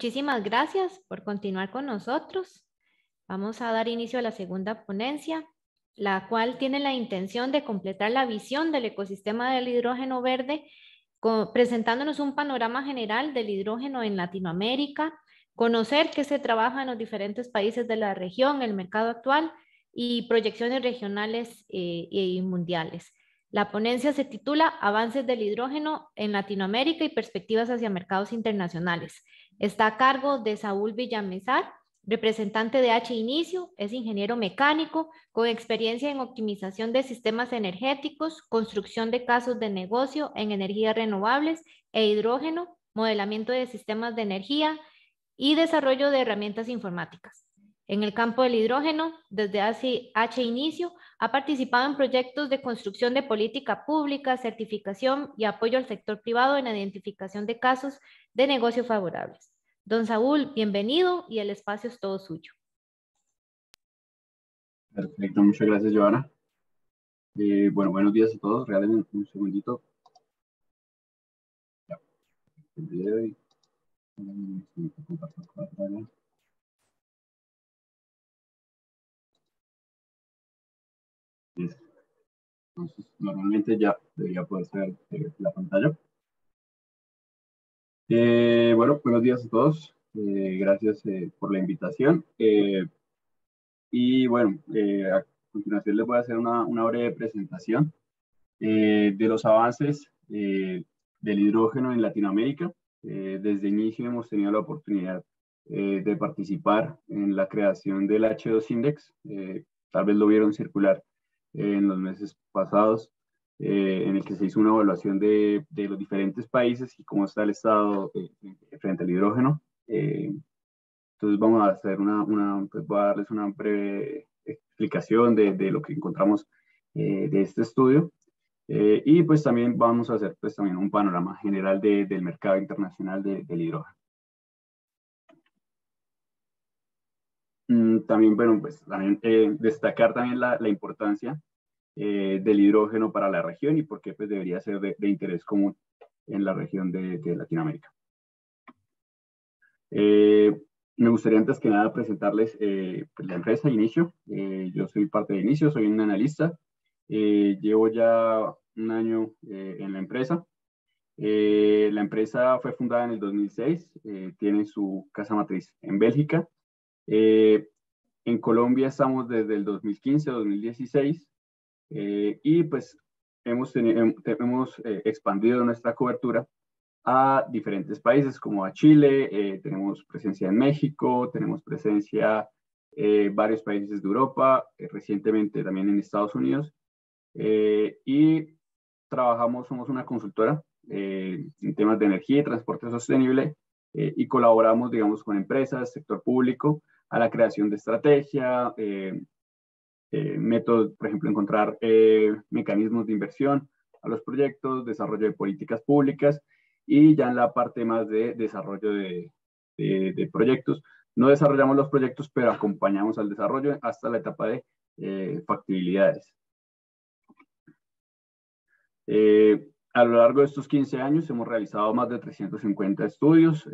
Muchísimas gracias por continuar con nosotros. Vamos a dar inicio a la segunda ponencia, la cual tiene la intención de completar la visión del ecosistema del hidrógeno verde, presentándonos un panorama general del hidrógeno en Latinoamérica, conocer qué se trabaja en los diferentes países de la región, el mercado actual y proyecciones regionales y mundiales. La ponencia se titula Avances del hidrógeno en Latinoamérica y perspectivas hacia mercados internacionales. Está a cargo de Saúl Villamizar, representante de H Inicio, es ingeniero mecánico con experiencia en optimización de sistemas energéticos, construcción de casos de negocio en energías renovables e hidrógeno, modelamiento de sistemas de energía y desarrollo de herramientas informáticas. En el campo del hidrógeno, desde H Inicio, ha participado en proyectos de construcción de política pública, certificación y apoyo al sector privado en la identificación de casos de negocio favorables. Don Saúl, bienvenido y el espacio es todo suyo. Perfecto, muchas gracias, Joana. Bueno, buenos días a todos. Regálenme un segundito. Ya. El video y... Entonces, normalmente ya debería poder ser la pantalla. Bueno, buenos días a todos. Gracias por la invitación. Y bueno, a continuación les voy a hacer una breve presentación de los avances del hidrógeno en Latinoamérica. Desde inicio hemos tenido la oportunidad de participar en la creación del H2 Index. Tal vez lo vieron circular en los meses pasados, en el que se hizo una evaluación de los diferentes países y cómo está el estado frente al hidrógeno. Entonces vamos a hacer pues voy a darles una breve explicación de lo que encontramos de este estudio. Y pues también vamos a hacer pues también un panorama general del mercado internacional del hidrógeno. También, bueno, pues también destacar también la importancia del hidrógeno para la región y por qué pues debería ser de interés común en la región de Latinoamérica. Me gustaría antes que nada presentarles pues la empresa Inicio. Yo soy parte de Inicio, soy un analista. Llevo ya un año en la empresa. La empresa fue fundada en el 2006, tiene su casa matriz en Bélgica. En Colombia estamos desde el 2015-2016 y pues hemos expandido nuestra cobertura a diferentes países como a Chile, tenemos presencia en México, tenemos presencia en varios países de Europa, recientemente también en Estados Unidos, y somos una consultora en temas de energía y transporte sostenible y colaboramos, digamos, con empresas, sector público, a la creación de estrategia, métodos, por ejemplo, encontrar mecanismos de inversión a los proyectos, desarrollo de políticas públicas y ya en la parte más de desarrollo de proyectos. No desarrollamos los proyectos, pero acompañamos al desarrollo hasta la etapa de factibilidades. A lo largo de estos 15 años hemos realizado más de 350 estudios.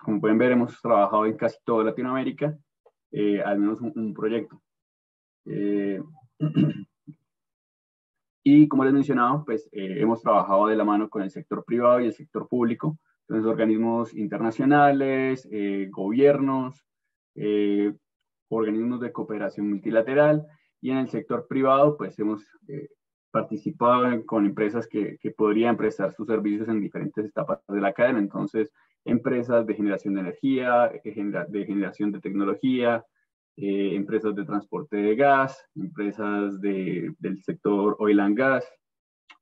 Como pueden ver, hemos trabajado en casi toda Latinoamérica, al menos un proyecto. Y como les mencionaba, pues hemos trabajado de la mano con el sector privado y el sector público, entonces organismos internacionales, gobiernos, organismos de cooperación multilateral, y en el sector privado pues hemos participado con empresas que podrían prestar sus servicios en diferentes etapas de la cadena, entonces empresas de generación de energía, de generación de tecnología, empresas de transporte de gas, empresas del sector oil and gas,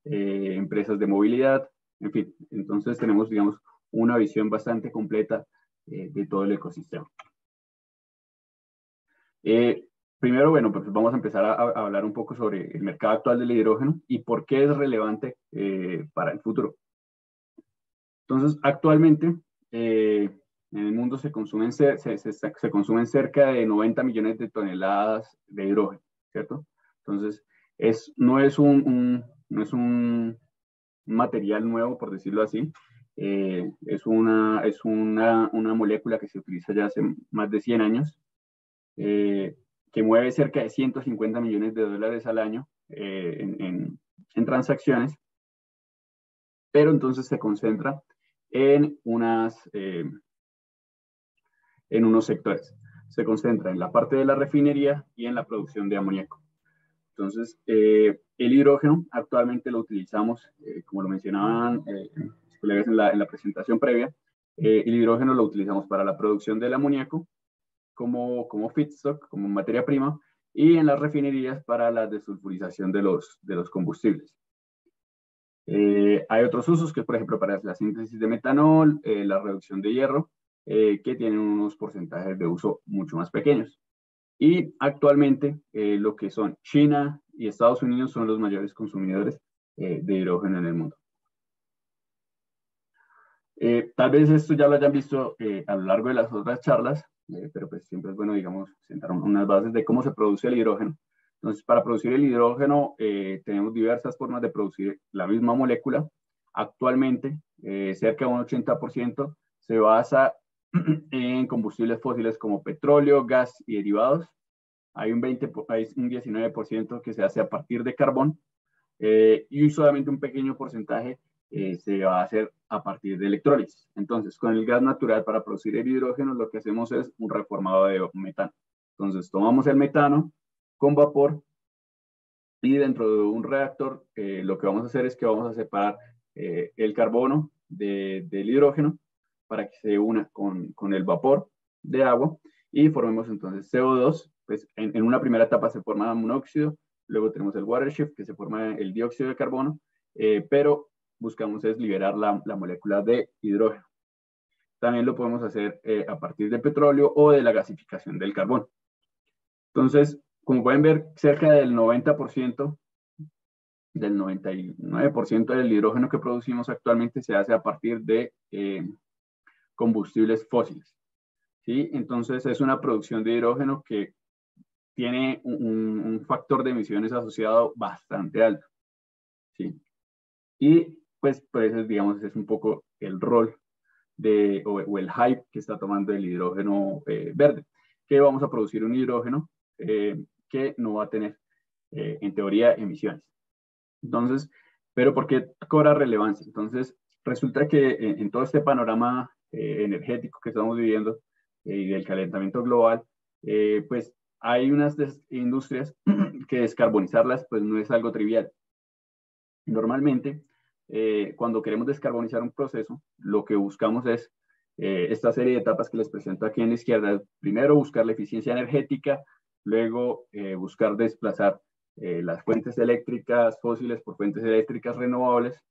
empresas de movilidad, en fin. Entonces tenemos, digamos, una visión bastante completa de todo el ecosistema. Primero, bueno, pues vamos a empezar a hablar un poco sobre el mercado actual del hidrógeno y por qué es relevante para el futuro. Entonces, actualmente, en el mundo se consumen cerca de 90 millones de toneladas de hidrógeno, ¿cierto? Entonces, no es un material nuevo, por decirlo así. Es una molécula que se utiliza ya hace más de 100 años, que mueve cerca de 150 millones de dólares al año en transacciones, pero entonces se concentra en unos sectores. Se concentra en la parte de la refinería y en la producción de amoníaco. Entonces, el hidrógeno actualmente lo utilizamos, como lo mencionaban mis colegas en la presentación previa, el hidrógeno lo utilizamos para la producción del amoníaco como feedstock, como materia prima, y en las refinerías para la desulfurización de los combustibles. Hay otros usos que, por ejemplo, para la síntesis de metanol, la reducción de hierro, que tienen unos porcentajes de uso mucho más pequeños. Y actualmente lo que son China y Estados Unidos son los mayores consumidores de hidrógeno en el mundo. Tal vez esto ya lo hayan visto a lo largo de las otras charlas, pero pues siempre es bueno, digamos, sentar unas bases de cómo se produce el hidrógeno. Entonces, para producir el hidrógeno tenemos diversas formas de producir la misma molécula. Actualmente, cerca de un 80% se basa en combustibles fósiles como petróleo, gas y derivados. Hay un 19% que se hace a partir de carbón y solamente un pequeño porcentaje se va a hacer a partir de electrólisis. Entonces, con el gas natural para producir el hidrógeno, lo que hacemos es un reformado de metano. Entonces, tomamos el metano con vapor y dentro de un reactor lo que vamos a hacer es que vamos a separar el carbono del hidrógeno para que se una con el vapor de agua y formemos entonces CO2. Pues en una primera etapa se forma monóxido, luego tenemos el water shift, que se forma el dióxido de carbono, pero buscamos es liberar la molécula de hidrógeno. También lo podemos hacer a partir de petróleo o de la gasificación del carbón. Entonces, como pueden ver, cerca del 90%, del 99% del hidrógeno que producimos actualmente se hace a partir de combustibles fósiles. ¿Sí? Entonces, es una producción de hidrógeno que tiene un factor de emisiones asociado bastante alto. ¿Sí? Y pues digamos, es un poco el rol o el hype que está tomando el hidrógeno verde, que vamos a producir un hidrógeno que no va a tener, en teoría, emisiones. Entonces, ¿pero por qué cobra relevancia? Entonces, resulta que en todo este panorama energético que estamos viviendo y del calentamiento global, pues hay unas industrias que descarbonizarlas pues no es algo trivial. Normalmente, cuando queremos descarbonizar un proceso, lo que buscamos es esta serie de etapas que les presento aquí en la izquierda. Primero, buscar la eficiencia energética, luego buscar desplazar las fuentes eléctricas fósiles por fuentes eléctricas renovables.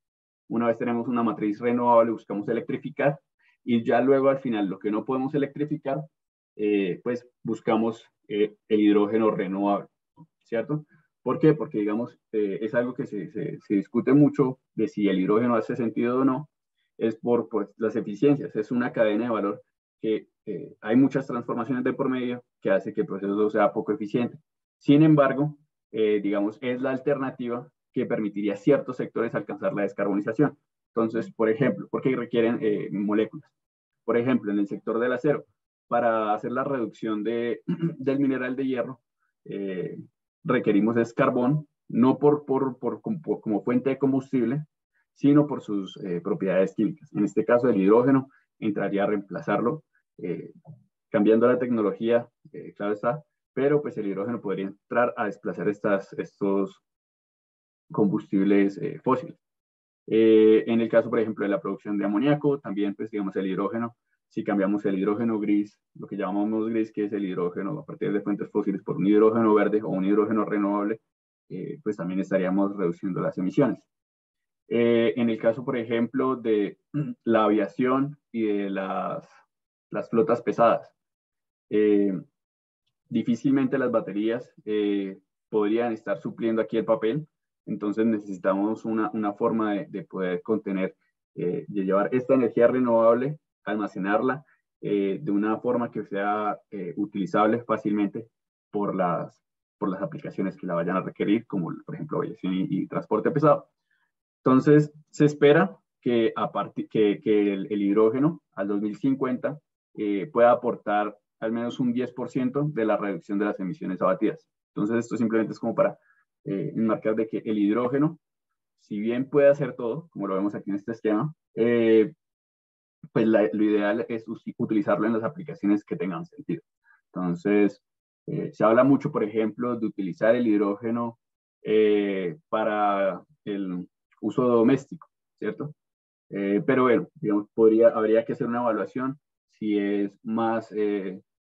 Una vez tenemos una matriz renovable, buscamos electrificar y ya luego al final lo que no podemos electrificar, pues buscamos el hidrógeno renovable, ¿cierto? ¿Por qué? Porque, digamos, es algo que se discute mucho de si el hidrógeno hace sentido o no, es por las eficiencias, es una cadena de valor que hay muchas transformaciones de por medio que hace que el proceso sea poco eficiente. Sin embargo, digamos, es la alternativa que permitiría a ciertos sectores alcanzar la descarbonización. Entonces, por ejemplo, porque requieren moléculas. Por ejemplo, en el sector del acero, para hacer la reducción del mineral de hierro, requerimos es carbón, no como fuente de combustible, sino por sus propiedades químicas. En este caso, el hidrógeno entraría a reemplazarlo, cambiando la tecnología, claro está, pero pues el hidrógeno podría entrar a desplazar estos combustibles fósiles. En el caso, por ejemplo, de la producción de amoníaco, también, pues, digamos, el hidrógeno, si cambiamos el hidrógeno gris, lo que llamamos gris, que es el hidrógeno a partir de fuentes fósiles, por un hidrógeno verde o un hidrógeno renovable, pues también estaríamos reduciendo las emisiones. En el caso, por ejemplo, de la aviación y de las flotas pesadas, difícilmente las baterías podrían estar supliendo aquí el papel, entonces necesitamos una forma de poder contener, de llevar esta energía renovable, almacenarla de una forma que sea utilizable fácilmente por las aplicaciones que la vayan a requerir, como por ejemplo aviación y transporte pesado. Entonces, se espera que el hidrógeno al 2050 pueda aportar al menos un 10% de la reducción de las emisiones abatidas. Entonces, esto simplemente es como para enmarcar de que el hidrógeno, si bien puede hacer todo, como lo vemos aquí en este esquema, pues lo ideal es utilizarlo en las aplicaciones que tengan sentido. Entonces, se habla mucho, por ejemplo, de utilizar el hidrógeno para el uso doméstico, ¿cierto? Pero bueno, digamos, habría que hacer una evaluación si es más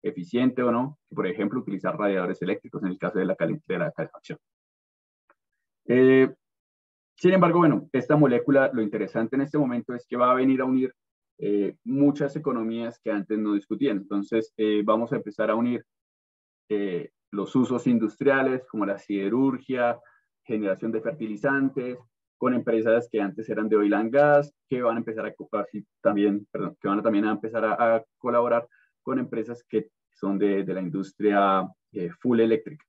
eficiente o no, por ejemplo, utilizar radiadores eléctricos en el caso de la calefacción. Sin embargo, bueno, esta molécula, lo interesante en este momento es que va a venir a unir muchas economías que antes no discutían. Entonces, vamos a empezar a unir los usos industriales como la siderurgia, generación de fertilizantes, con empresas que antes eran de oil and gas, que van a empezar a también, perdón, que van a también a empezar a colaborar con empresas que son de la industria full eléctrica,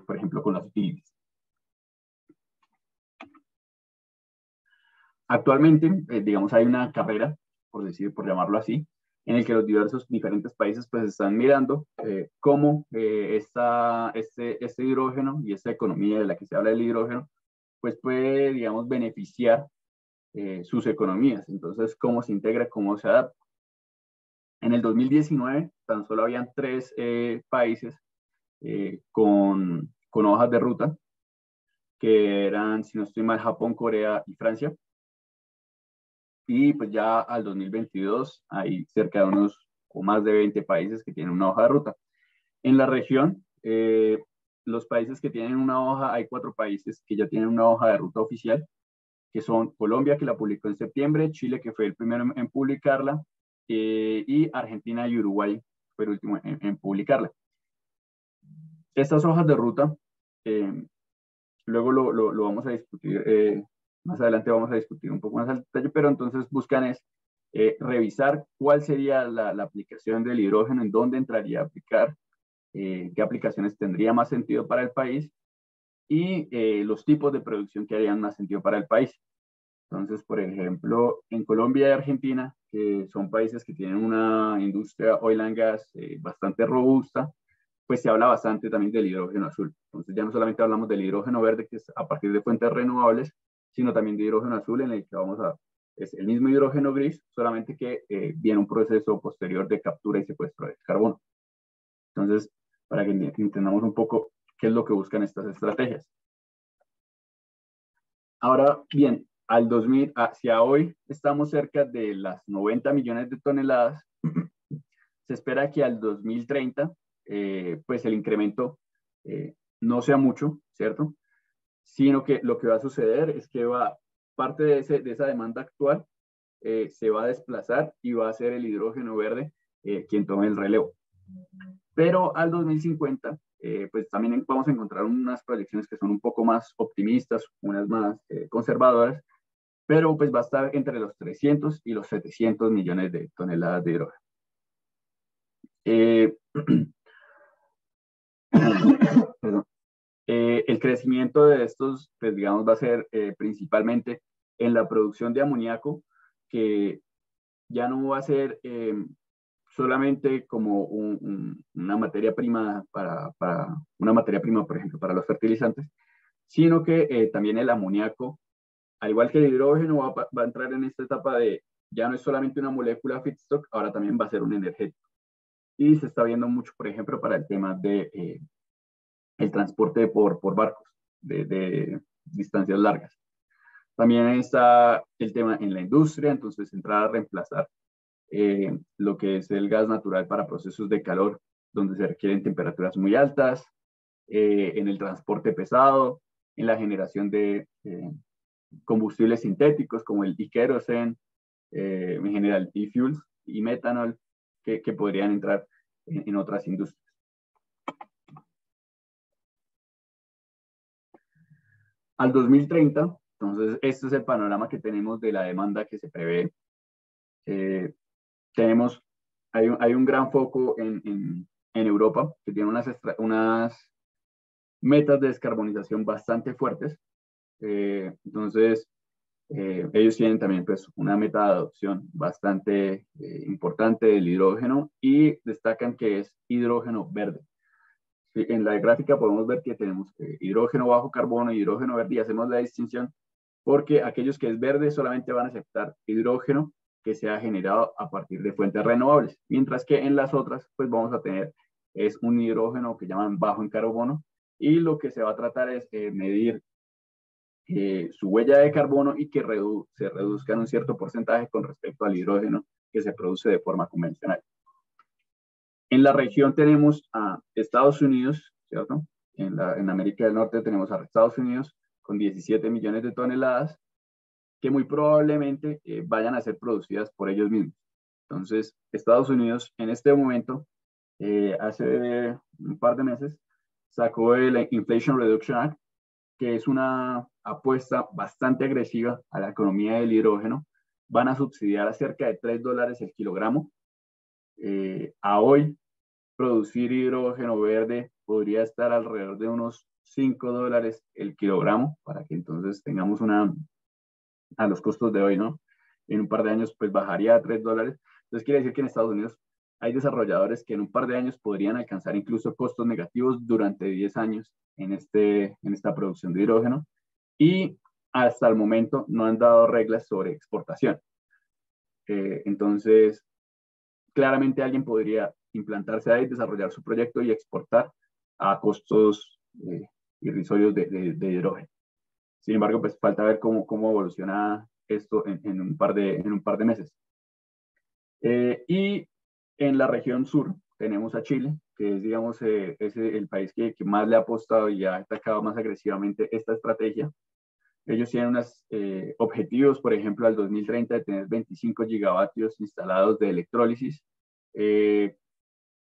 por ejemplo, con las utilities. Actualmente, digamos, hay una carrera, por llamarlo así, en el que los diferentes países pues están mirando cómo este hidrógeno y esta economía de la que se habla del hidrógeno, pues puede, digamos, beneficiar sus economías. Entonces, cómo se integra, cómo se adapta. En el 2019, tan solo habían 3 países con hojas de ruta, que eran, si no estoy mal, Japón, Corea y Francia. Y pues ya al 2022 hay cerca de unos o más de 20 países que tienen una hoja de ruta. En la región, los países que tienen una hoja, hay 4 países que ya tienen una hoja de ruta oficial, que son Colombia, que la publicó en septiembre, Chile, que fue el primero en publicarla, y Argentina y Uruguay fue el último en publicarla. Estas hojas de ruta, luego lo vamos a discutir, más adelante vamos a discutir un poco más al detalle, pero entonces buscan es revisar cuál sería la aplicación del hidrógeno, en dónde entraría a aplicar, qué aplicaciones tendría más sentido para el país y los tipos de producción que harían más sentido para el país. Entonces, por ejemplo, en Colombia y Argentina, que son países que tienen una industria oil and gas bastante robusta, pues se habla bastante también del hidrógeno azul. Entonces ya no solamente hablamos del hidrógeno verde, que es a partir de fuentes renovables, sino también de hidrógeno azul, en el que es el mismo hidrógeno gris, solamente que viene un proceso posterior de captura y secuestro de carbono. Entonces, para que entendamos un poco qué es lo que buscan estas estrategias. Ahora bien, hacia hoy estamos cerca de las 90 millones de toneladas. Se espera que al 2030 pues el incremento no sea mucho, ¿cierto? Sino que lo que va a suceder es que parte de esa demanda actual se va a desplazar y va a ser el hidrógeno verde quien tome el relevo. Pero al 2050, pues también vamos a encontrar unas proyecciones que son un poco más optimistas, unas más conservadoras, pero pues va a estar entre los 300 y los 700 millones de toneladas de hidrógeno. El crecimiento de estos, pues digamos, va a ser principalmente en la producción de amoníaco, que ya no va a ser solamente como una materia prima una materia prima, por ejemplo, para los fertilizantes, sino que también el amoníaco, al igual que el hidrógeno, va a entrar en esta etapa de ya no es solamente una molécula feedstock, ahora también va a ser un energético. Y se está viendo mucho, por ejemplo, para el tema de el transporte por barcos de distancias largas. También está el tema en la industria, entonces entrar a reemplazar lo que es el gas natural para procesos de calor, donde se requieren temperaturas muy altas, en el transporte pesado, en la generación de combustibles sintéticos como el e-kerosene, en general e-fuels y metanol, que podrían entrar en otras industrias. Al 2030, entonces, este es el panorama que tenemos de la demanda que se prevé. Hay un gran foco en Europa, que tiene unas metas de descarbonización bastante fuertes. Entonces, Ellos tienen también pues, una meta de adopción bastante importante del hidrógeno y destacan que es hidrógeno verde. Sí, en la gráfica podemos ver que tenemos hidrógeno bajo carbono y hidrógeno verde y hacemos la distinción porque aquellos que es verde solamente van a aceptar hidrógeno que sea generado a partir de fuentes renovables, mientras que en las otras pues vamos a tener es un hidrógeno que llaman bajo en carbono y lo que se va a tratar es medir su huella de carbono y que se reduzca en un cierto porcentaje con respecto al hidrógeno que se produce de forma convencional. En la región tenemos a Estados Unidos, ¿cierto? En América del Norte tenemos a Estados Unidos con 17 millones de toneladas que muy probablemente vayan a ser producidas por ellos mismos. Entonces, Estados Unidos en este momento, hace un par de meses, sacó el Inflation Reduction Act, que es una apuesta bastante agresiva a la economía del hidrógeno. Van a subsidiar a cerca de $3 el kilogramo. A hoy, producir hidrógeno verde podría estar alrededor de unos $5 el kilogramo, para que entonces tengamos a los costos de hoy, ¿no? En un par de años, pues bajaría a $3. Entonces quiere decir que en Estados Unidos hay desarrolladores que en un par de años podrían alcanzar incluso costos negativos durante 10 años en esta producción de hidrógeno. Y hasta el momento no han dado reglas sobre exportación. Entonces, claramente alguien podría implantarse ahí, desarrollar su proyecto y exportar a costos irrisorios de hidrógeno. Sin embargo, pues falta ver cómo evoluciona esto en un par de meses. Y en la región sur tenemos a Chile, que es, digamos, es el país que más le ha apostado y ha atacado más agresivamente esta estrategia. Ellos tienen unos objetivos, por ejemplo, al 2030 de tener 25 gigavatios instalados de electrólisis. En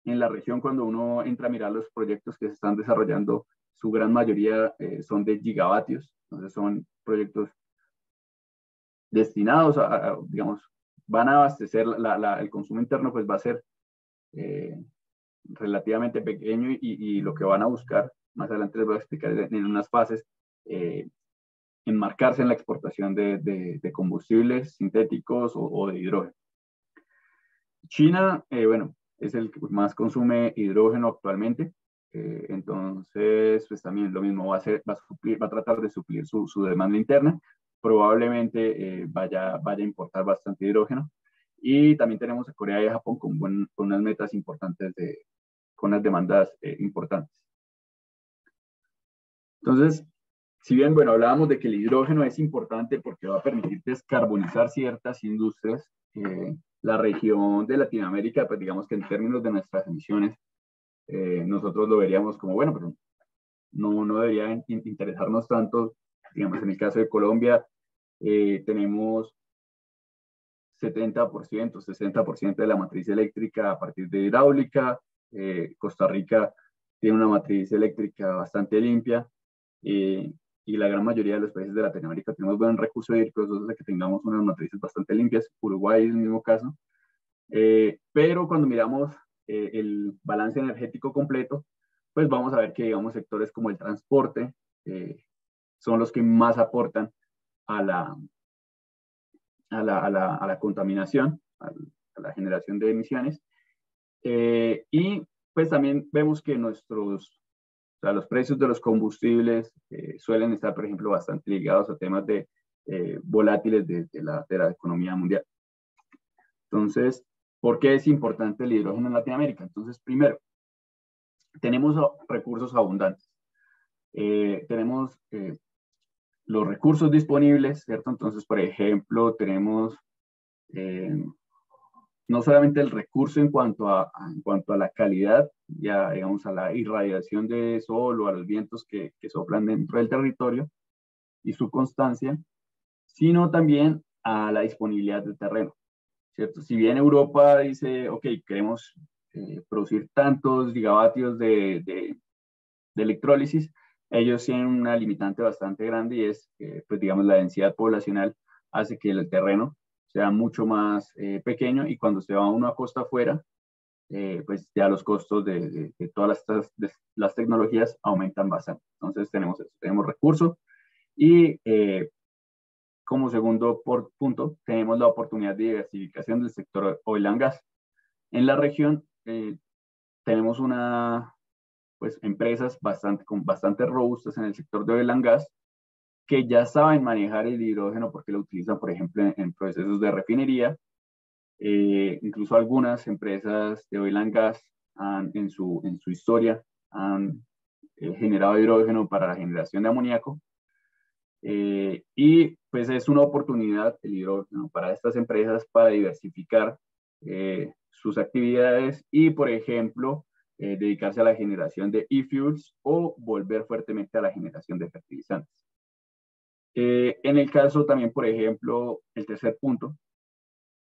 la región, cuando uno entra a mirar los proyectos que se están desarrollando, su gran mayoría son de gigavatios, entonces son proyectos destinados digamos, van a abastecer el consumo interno, pues va a ser relativamente pequeño y lo que van a buscar, más adelante les voy a explicar en unas fases, enmarcarse en la exportación de combustibles sintéticos o de hidrógeno. China, bueno, es el que más consume hidrógeno actualmente, entonces pues también lo mismo va a tratar de suplir su demanda interna, probablemente vaya a importar bastante hidrógeno, y también tenemos a Corea y a Japón con unas metas importantes, con unas demandas importantes. Entonces, si bien, bueno, hablábamos de que el hidrógeno es importante porque va a permitir descarbonizar ciertas industrias, la región de Latinoamérica, pues digamos que en términos de nuestras emisiones, nosotros lo veríamos como, bueno, pero no debería interesarnos tanto. Digamos, en el caso de Colombia, tenemos 70%, 60% de la matriz eléctrica a partir de hidráulica. Costa Rica tiene una matriz eléctrica bastante limpia. Y la gran mayoría de los países de Latinoamérica tenemos buen recurso hídrico, eso hace que tengamos unas matrices bastante limpias. Uruguay es el mismo caso. Pero cuando miramos el balance energético completo, pues vamos a ver que, digamos, sectores como el transporte son los que más aportan a la contaminación, a la generación de emisiones. Y pues también vemos que los precios de los combustibles suelen estar, por ejemplo, bastante ligados a temas volátiles de la economía mundial. Entonces, ¿por qué es importante el hidrógeno en Latinoamérica? Entonces, primero, tenemos recursos abundantes. Tenemos los recursos disponibles, ¿cierto? Entonces, por ejemplo, tenemos no solamente el recurso en cuanto a la calidad, ya digamos a la irradiación de sol o a los vientos que soplan dentro del territorio y su constancia, sino también a la disponibilidad del terreno, ¿cierto? Si bien Europa dice, ok, queremos producir tantos gigavatios de electrólisis, ellos tienen una limitante bastante grande y es, pues digamos, la densidad poblacional hace que el terreno sea mucho más pequeño y cuando se va uno a costa afuera, pues ya los costos de todas las tecnologías aumentan bastante. Entonces tenemos recursos y como segundo punto, tenemos la oportunidad de diversificación del sector oil and gas. En la región tenemos pues, empresas bastante robustas en el sector de oil and gas que ya saben manejar el hidrógeno porque lo utilizan, por ejemplo, en procesos de refinería. Incluso algunas empresas de oil and gas en su historia han generado hidrógeno para la generación de amoníaco. Y pues es una oportunidad el hidrógeno para estas empresas para diversificar sus actividades y, por ejemplo, dedicarse a la generación de e-fuels o volver fuertemente a la generación de fertilizantes. En el caso también, por ejemplo, el tercer punto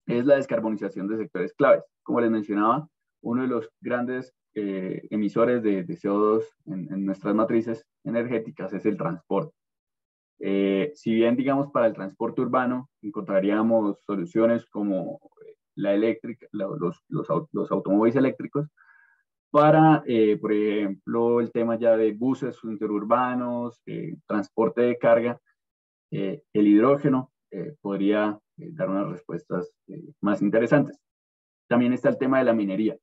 es la descarbonización de sectores claves. Como les mencionaba, uno de los grandes emisores de CO2 en nuestras matrices energéticas es el transporte. Si bien, digamos, para el transporte urbano encontraríamos soluciones como la eléctrica, los automóviles eléctricos, para, por ejemplo, el tema ya de buses interurbanos, transporte de carga, el hidrógeno podría dar unas respuestas más interesantes. También está el tema de la minería.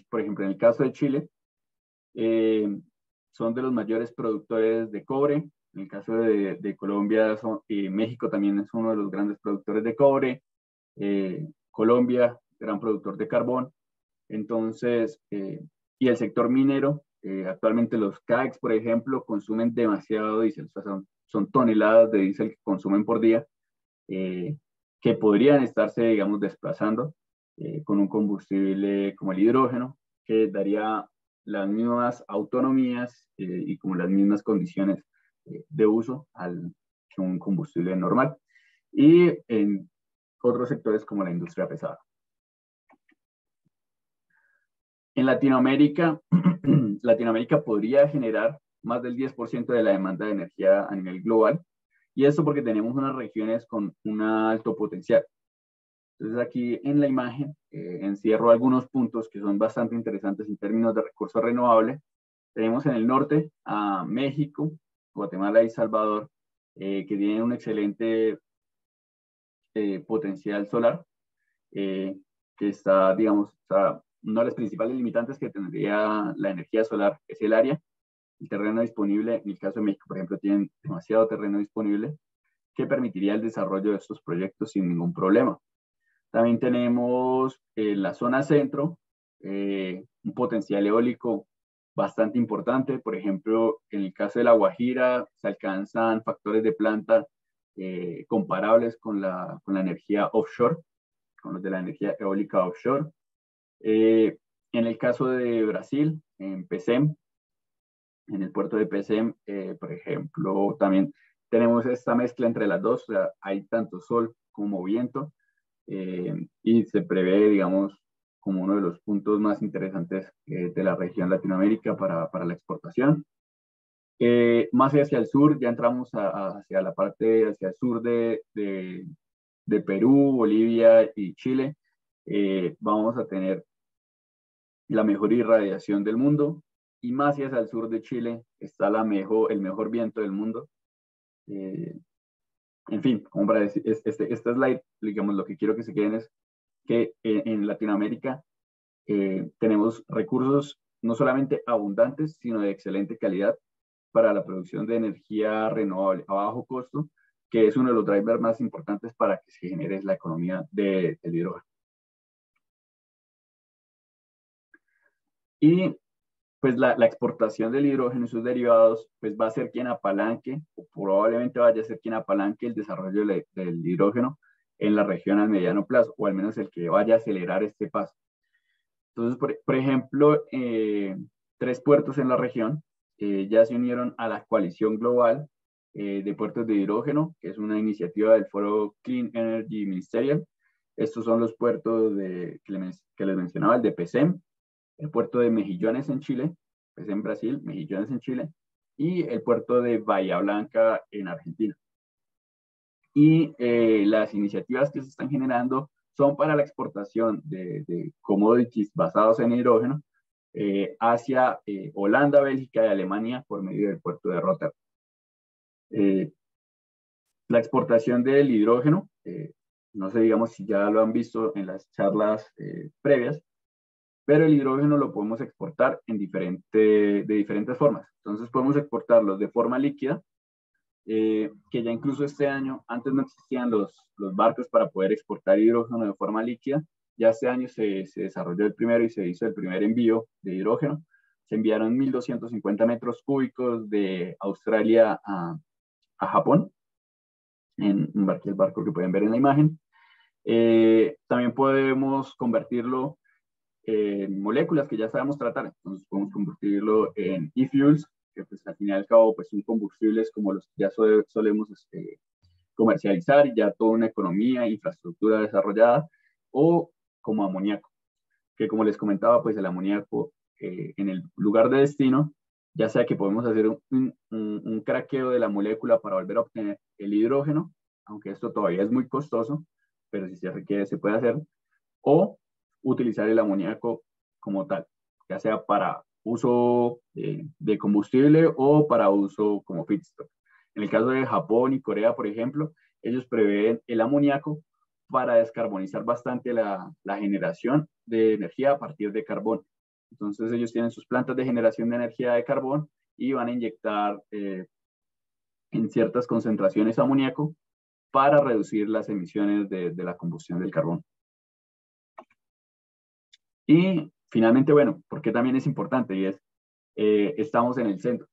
Por ejemplo, en el caso de Chile, son de los mayores productores de cobre. En el caso de Colombia, México también es uno de los grandes productores de cobre. Colombia, gran productor de carbón. Entonces, y el sector minero, actualmente los CAEX, por ejemplo, consumen demasiado diésel. O sea, son toneladas de diésel que consumen por día, que podrían estarse, digamos, desplazando con un combustible como el hidrógeno, que daría las mismas autonomías y como las mismas condiciones de uso que un combustible normal. Y en otros sectores como la industria pesada. En Latinoamérica, Latinoamérica podría generar más del 10% de la demanda de energía a nivel global, y esto porque tenemos unas regiones con un alto potencial. Entonces aquí en la imagen encierro algunos puntos que son bastante interesantes en términos de recursos renovables. Tenemos en el norte a México, Guatemala y Salvador, que tienen un excelente potencial solar, que está, digamos, una de las principales limitantes que tendría la energía solar es el área, el terreno disponible. En el caso de México, por ejemplo, tienen demasiado terreno disponible que permitiría el desarrollo de estos proyectos sin ningún problema. También tenemos en la zona centro un potencial eólico bastante importante. Por ejemplo, en el caso de La Guajira se alcanzan factores de planta comparables con la energía offshore, con los de la energía eólica offshore. En el caso de Brasil, en PECEM, en el puerto de PECEM, por ejemplo, también tenemos esta mezcla entre las dos. O sea, hay tanto sol como viento. Y se prevé, digamos, como uno de los puntos más interesantes de la región Latinoamérica para la exportación. Más hacia el sur, ya entramos hacia la parte, hacia el sur de Perú, Bolivia y Chile. Vamos a tener la mejor irradiación del mundo, y más hacia el sur de Chile está el mejor viento del mundo. En fin, como para decir, este slide, digamos, lo que quiero que se queden es que en Latinoamérica tenemos recursos no solamente abundantes, sino de excelente calidad para la producción de energía renovable a bajo costo, que es uno de los drivers más importantes para que se genere la economía del hidrógeno. Y pues la exportación del hidrógeno y sus derivados pues va a ser quien apalanque, o probablemente vaya a ser quien apalanque el desarrollo del hidrógeno en la región al mediano plazo, o al menos el que vaya a acelerar este paso. Entonces, por ejemplo, 3 puertos en la región ya se unieron a la coalición global de puertos de hidrógeno, que es una iniciativa del Foro Clean Energy Ministerial. Estos son los puertos que les mencionaba, el de PECEM, el puerto de Mejillones en Chile, PECEM Brasil, Mejillones en Chile, y el puerto de Bahía Blanca en Argentina. Y las iniciativas que se están generando son para la exportación de commodities basados en hidrógeno hacia Holanda, Bélgica y Alemania por medio del puerto de Rotterdam. La exportación del hidrógeno, no sé, digamos, si ya lo han visto en las charlas previas, pero el hidrógeno lo podemos exportar de diferentes formas. Entonces podemos exportarlo de forma líquida, que ya incluso este año, antes no existían los barcos para poder exportar hidrógeno de forma líquida, ya este año se desarrolló el primero y se hizo el primer envío de hidrógeno. Se enviaron 1.250 metros cúbicos de Australia a Japón, en el barco que pueden ver en la imagen. También podemos convertirlo en moléculas que ya sabemos tratar. Entonces podemos convertirlo en e-fuels, que pues al fin y al cabo pues son combustibles como los que ya solemos comercializar, ya toda una economía, infraestructura desarrollada, o como amoníaco, que como les comentaba, pues el amoníaco en el lugar de destino, ya sea que podemos hacer un craqueo de la molécula para volver a obtener el hidrógeno, aunque esto todavía es muy costoso, pero si se requiere se puede hacer, o utilizar el amoníaco como tal, ya sea para uso de combustible o para uso como feedstock. En el caso de Japón y Corea, por ejemplo, ellos prevén el amoníaco para descarbonizar bastante la generación de energía a partir de carbón. Entonces ellos tienen sus plantas de generación de energía de carbón y van a inyectar en ciertas concentraciones amoníaco para reducir las emisiones de la combustión del carbón. Y finalmente, bueno, porque también es importante y es, estamos en el centro.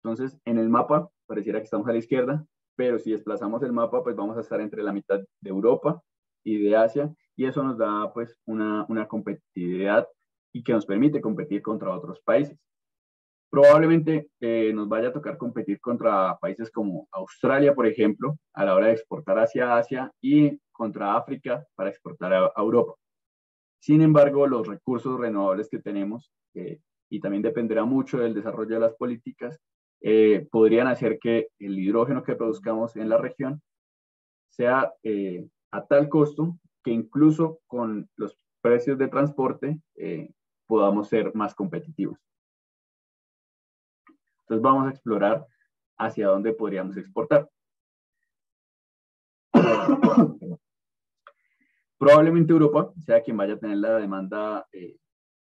Entonces, en el mapa pareciera que estamos a la izquierda, pero si desplazamos el mapa, pues vamos a estar entre la mitad de Europa y de Asia, y eso nos da pues una competitividad y que nos permite competir contra otros países. Probablemente nos vaya a tocar competir contra países como Australia, por ejemplo, a la hora de exportar hacia Asia y contra África para exportar a Europa. Sin embargo, los recursos renovables que tenemos, y también dependerá mucho del desarrollo de las políticas, podrían hacer que el hidrógeno que produzcamos en la región sea a tal costo que incluso con los precios de transporte podamos ser más competitivos. Entonces vamos a explorar hacia dónde podríamos exportar. Probablemente Europa sea quien vaya a tener la demanda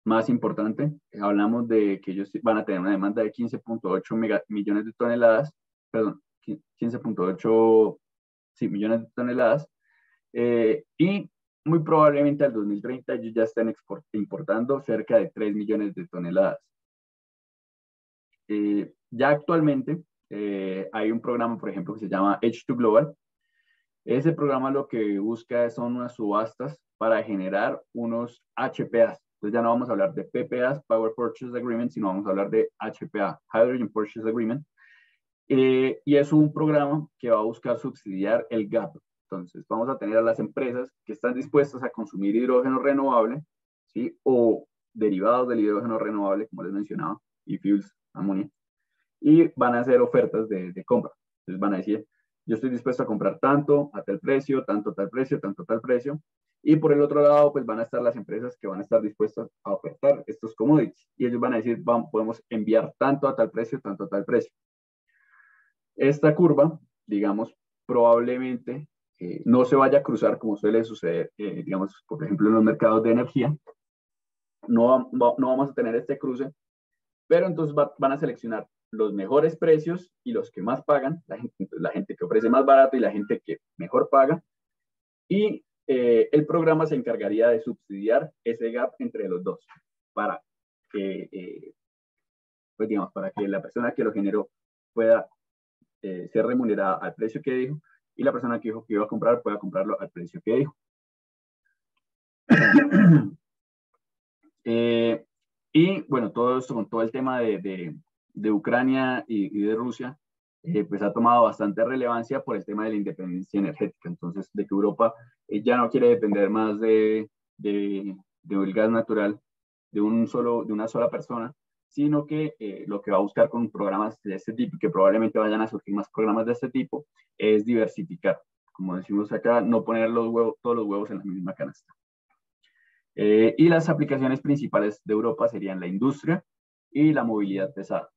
más importante. Hablamos de que ellos van a tener una demanda de 15.8 millones de toneladas, perdón, 15.8 millones de toneladas, y muy probablemente al 2030 ellos ya estén importando cerca de 3 millones de toneladas. Ya actualmente hay un programa, por ejemplo, que se llama H2 Global. Ese programa lo que busca son unas subastas para generar unos HPAs. Entonces ya no vamos a hablar de PPAs, Power Purchase Agreement, sino vamos a hablar de HPA, Hydrogen Purchase Agreement. Y es un programa que va a buscar subsidiar el gap. Entonces vamos a tener a las empresas que están dispuestas a consumir hidrógeno renovable, ¿sí? O derivados del hidrógeno renovable, como les mencionaba, y fuels, amonía, y van a hacer ofertas de compra. Entonces van a decir, yo estoy dispuesto a comprar tanto a tal precio, tanto tal precio, tanto tal precio. Y por el otro lado, pues van a estar las empresas que van a estar dispuestas a ofertar estos commodities. Y ellos van a decir, podemos enviar tanto a tal precio, tanto a tal precio. Esta curva, digamos, probablemente no se vaya a cruzar como suele suceder, digamos, por ejemplo, en los mercados de energía. No vamos a tener este cruce, pero entonces van a seleccionar los mejores precios y los que más pagan, la gente que ofrece más barato y la gente que mejor paga, y el programa se encargaría de subsidiar ese gap entre los dos, para que, pues digamos, para que la persona que lo generó pueda ser remunerada al precio que dijo, y la persona que dijo que iba a comprar pueda comprarlo al precio que dijo. Y bueno, todo esto con todo el tema de Ucrania y de Rusia, pues ha tomado bastante relevancia por el tema de la independencia energética. Entonces, de que Europa ya no quiere depender más del gas natural de una sola persona, sino que lo que va a buscar con programas de este tipo, que probablemente vayan a surgir más programas de este tipo, es diversificar. Como decimos acá, no poner todos los huevos en la misma canasta. Y las aplicaciones principales de Europa serían la industria y la movilidad pesada.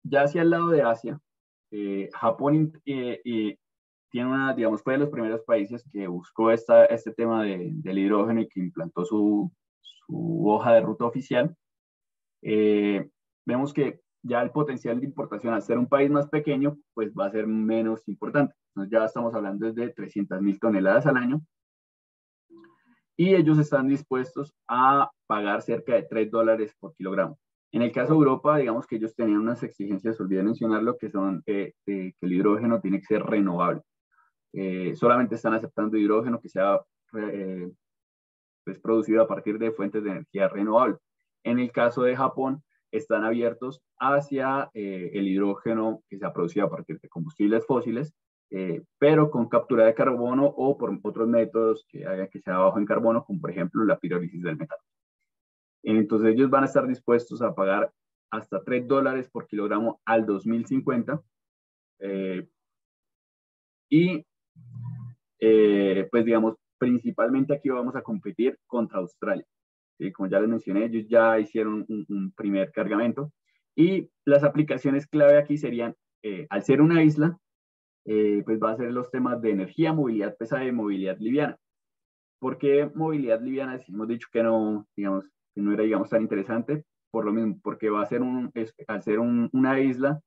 Ya hacia el lado de Asia, Japón tiene una, digamos, fue de los primeros países que buscó este tema del hidrógeno y que implantó su hoja de ruta oficial. Vemos que ya el potencial de importación, al ser un país más pequeño, pues va a ser menos importante. Entonces ya estamos hablando de 300.000 toneladas al año. Y ellos están dispuestos a pagar cerca de $3 por kilogramo. En el caso de Europa, digamos que ellos tenían unas exigencias, olvidé mencionarlo, que son que el hidrógeno tiene que ser renovable. Solamente están aceptando hidrógeno que sea pues, producido a partir de fuentes de energía renovable. En el caso de Japón, están abiertos hacia el hidrógeno que sea producido a partir de combustibles fósiles, pero con captura de carbono o por otros métodos que hagan que sea bajo en carbono, como por ejemplo la pirólisis del metano. Entonces ellos van a estar dispuestos a pagar hasta $3 por kilogramo al 2050. Pues digamos, principalmente aquí vamos a competir contra Australia. ¿Sí? Como ya les mencioné, ellos ya hicieron un primer cargamento. Y las aplicaciones clave aquí serían, al ser una isla, pues va a ser los temas de energía, movilidad pesada y movilidad liviana. ¿Por qué movilidad liviana? Si hemos dicho que no, digamos, que no era, digamos, tan interesante, por lo mismo, porque va a ser al ser una isla,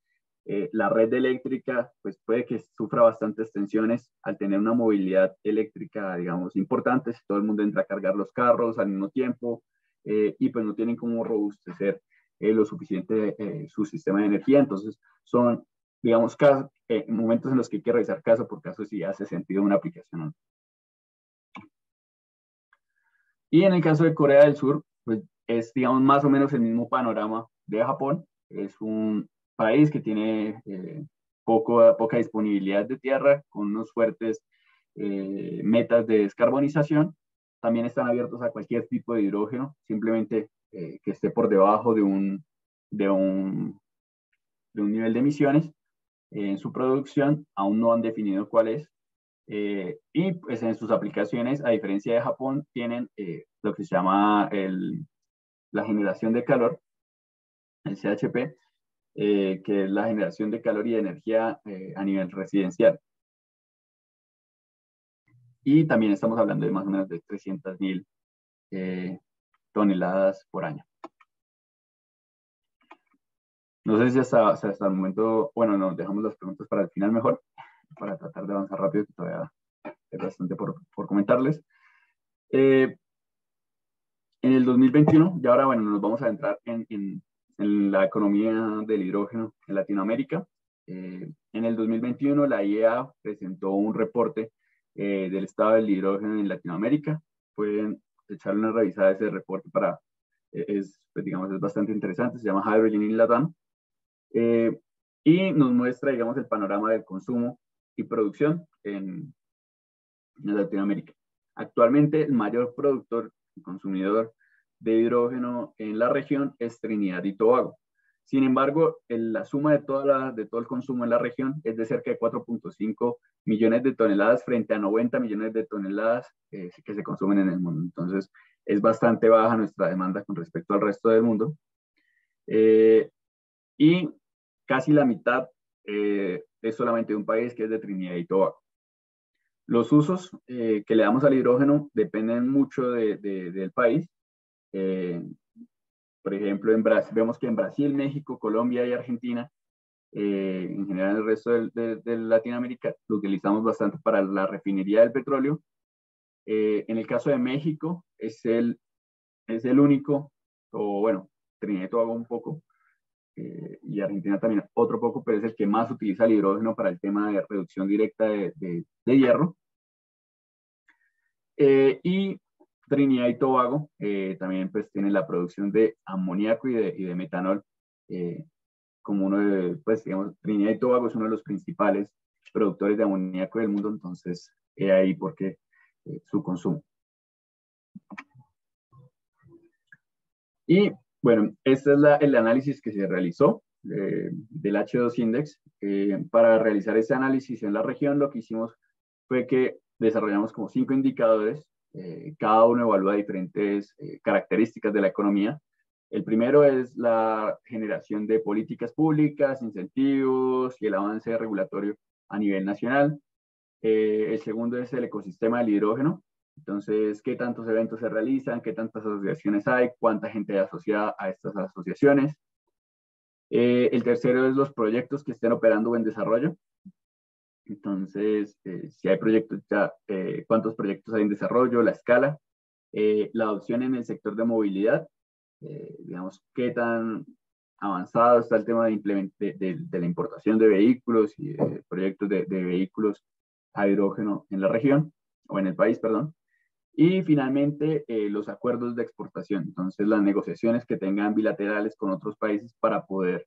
la red eléctrica, pues puede que sufra bastantes tensiones al tener una movilidad eléctrica, digamos, importante, si todo el mundo entra a cargar los carros al mismo tiempo, y pues no tienen cómo robustecer lo suficiente su sistema de energía. Entonces, son, digamos, momentos en los que hay que revisar caso por caso si hace sentido una aplicación o no. Y en el caso de Corea del Sur, pues es, digamos, más o menos el mismo panorama de Japón. Es un país que tiene poca disponibilidad de tierra, con unos fuertes metas de descarbonización. También están abiertos a cualquier tipo de hidrógeno, simplemente que esté por debajo de un nivel de emisiones. En su producción aún no han definido cuál es. Y pues en sus aplicaciones, a diferencia de Japón, tienen lo que se llama la generación de calor, el CHP, que es la generación de calor y de energía a nivel residencial. Y también estamos hablando de más o menos de 300.000 toneladas por año. No sé si hasta el momento, bueno, no, dejamos las preguntas para el final mejor, para tratar de avanzar rápido, que todavía es bastante por comentarles. En el 2021, y ahora, bueno, nos vamos a entrar en la economía del hidrógeno en Latinoamérica. En el 2021, la IEA presentó un reporte del estado del hidrógeno en Latinoamérica. Pueden echarle una revisada a ese reporte pues, digamos, es bastante interesante. Se llama Hydrogen in Latam. Y nos muestra, digamos, el panorama del consumo y producción en Latinoamérica. Actualmente, el mayor productor y consumidor de hidrógeno en la región es Trinidad y Tobago. Sin embargo, la suma de todo el consumo en la región es de cerca de 4.5 millones de toneladas frente a 90 millones de toneladas que se consumen en el mundo. Entonces, es bastante baja nuestra demanda con respecto al resto del mundo. Y casi la mitad es solamente de un país, que es de Trinidad y Tobago. Los usos que le damos al hidrógeno dependen mucho del país. Por ejemplo, vemos que en Brasil, México, Colombia y Argentina, en general el resto de Latinoamérica, lo utilizamos bastante para la refinería del petróleo. En el caso de México, es el único, o bueno, Trinidad y Tobago un poco, y Argentina también otro poco, pero es el que más utiliza el hidrógeno para el tema de reducción directa de hierro. Y Trinidad y Tobago también pues tiene la producción de amoníaco y de metanol, como uno de, pues digamos, Trinidad y Tobago es uno de los principales productores de amoníaco del mundo, entonces ahí porque su consumo. Y bueno, este es el análisis que se realizó del H2 Index. Para realizar ese análisis en la región, lo que hicimos fue que desarrollamos como 5 indicadores. Cada uno evalúa diferentes características de la economía. El primero es la generación de políticas públicas, incentivos y el avance regulatorio a nivel nacional. El segundo es el ecosistema del hidrógeno. Entonces, ¿qué tantos eventos se realizan? ¿Qué tantas asociaciones hay? ¿Cuánta gente hay asociada a estas asociaciones? El tercero es los proyectos que estén operando o en desarrollo. Entonces, si hay proyectos ya, ¿cuántos proyectos hay en desarrollo? La escala. La adopción en el sector de movilidad. Digamos, qué tan avanzado está el tema de la importación de vehículos y proyectos de vehículos a hidrógeno en la región, o en el país, perdón. Y finalmente, los acuerdos de exportación. Entonces, las negociaciones que tengan bilaterales con otros países para poder,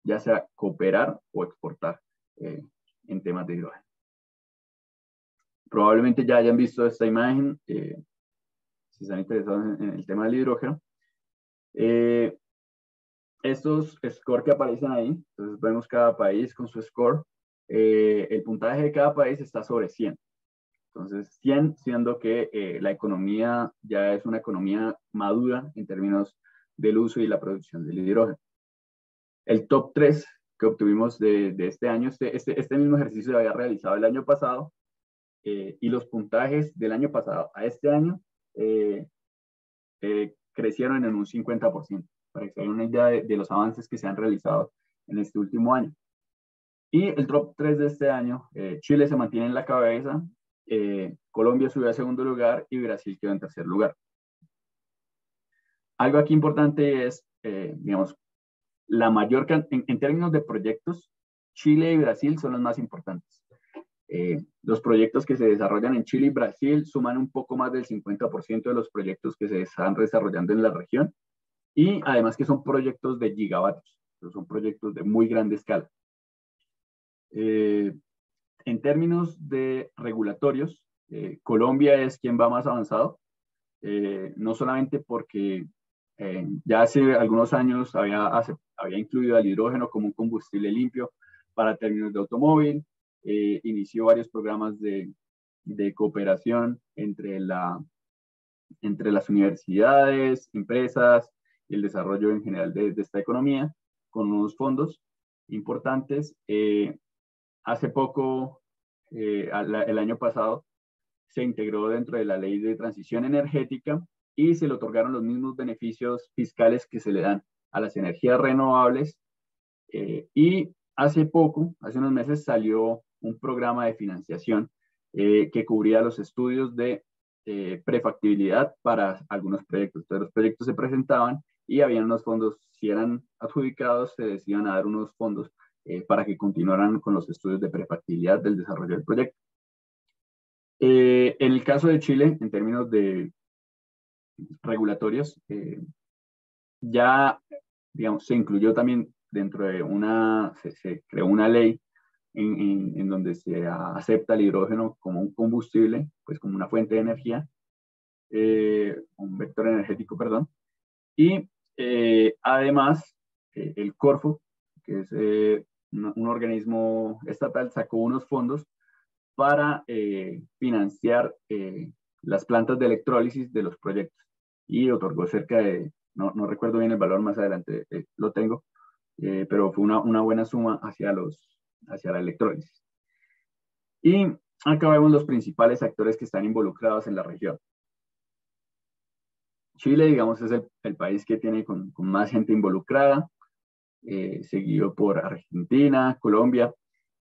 ya sea cooperar o exportar en temas de hidrógeno. Probablemente ya hayan visto esta imagen, si están interesados en el tema del hidrógeno. Estos scores que aparecen ahí, entonces vemos cada país con su score. El puntaje de cada país está sobre 100. Entonces, 100 siendo que la economía ya es una economía madura en términos del uso y la producción del hidrógeno. El top 3 que obtuvimos de este año, este mismo ejercicio se había realizado el año pasado, y los puntajes del año pasado a este año crecieron en un 50%, para que se hagan una idea de los avances que se han realizado en este último año. Y el top 3 de este año, Chile se mantiene en la cabeza, Colombia subió a segundo lugar y Brasil quedó en tercer lugar. Algo aquí importante es, digamos, la mayor en términos de proyectos, Chile y Brasil son los más importantes. Los proyectos que se desarrollan en Chile y Brasil suman un poco más del 50% de los proyectos que se están desarrollando en la región, y además que son proyectos de gigavatios, son proyectos de muy grande escala. En términos de regulatorios, Colombia es quien va más avanzado, no solamente porque ya hace algunos años había incluido al hidrógeno como un combustible limpio para términos de automóvil, inició varios programas de cooperación entre las universidades, empresas y el desarrollo en general de esta economía, con unos fondos importantes. Hace poco, el año pasado, se integró dentro de la ley de transición energética y se le otorgaron los mismos beneficios fiscales que se le dan a las energías renovables. Y hace unos meses, salió un programa de financiación que cubría los estudios de prefactibilidad para algunos proyectos. Entonces, los proyectos se presentaban y habían unos fondos, si eran adjudicados, se decían a dar unos fondos para que continuaran con los estudios de prefactibilidad del desarrollo del proyecto. En el caso de Chile, en términos de regulatorios, ya, digamos, se incluyó también dentro de se creó una ley en donde se acepta el hidrógeno como un combustible, pues como una fuente de energía, un vector energético, perdón. Y además, el Corfo, que es un organismo estatal, sacó unos fondos para financiar las plantas de electrólisis de los proyectos, y otorgó cerca de, no recuerdo bien el valor, más adelante lo tengo, pero fue una buena suma hacia la electrólisis. Y acá vemos los principales actores que están involucrados en la región. Chile, digamos, es el país que tiene con más gente involucrada, seguido por Argentina, Colombia.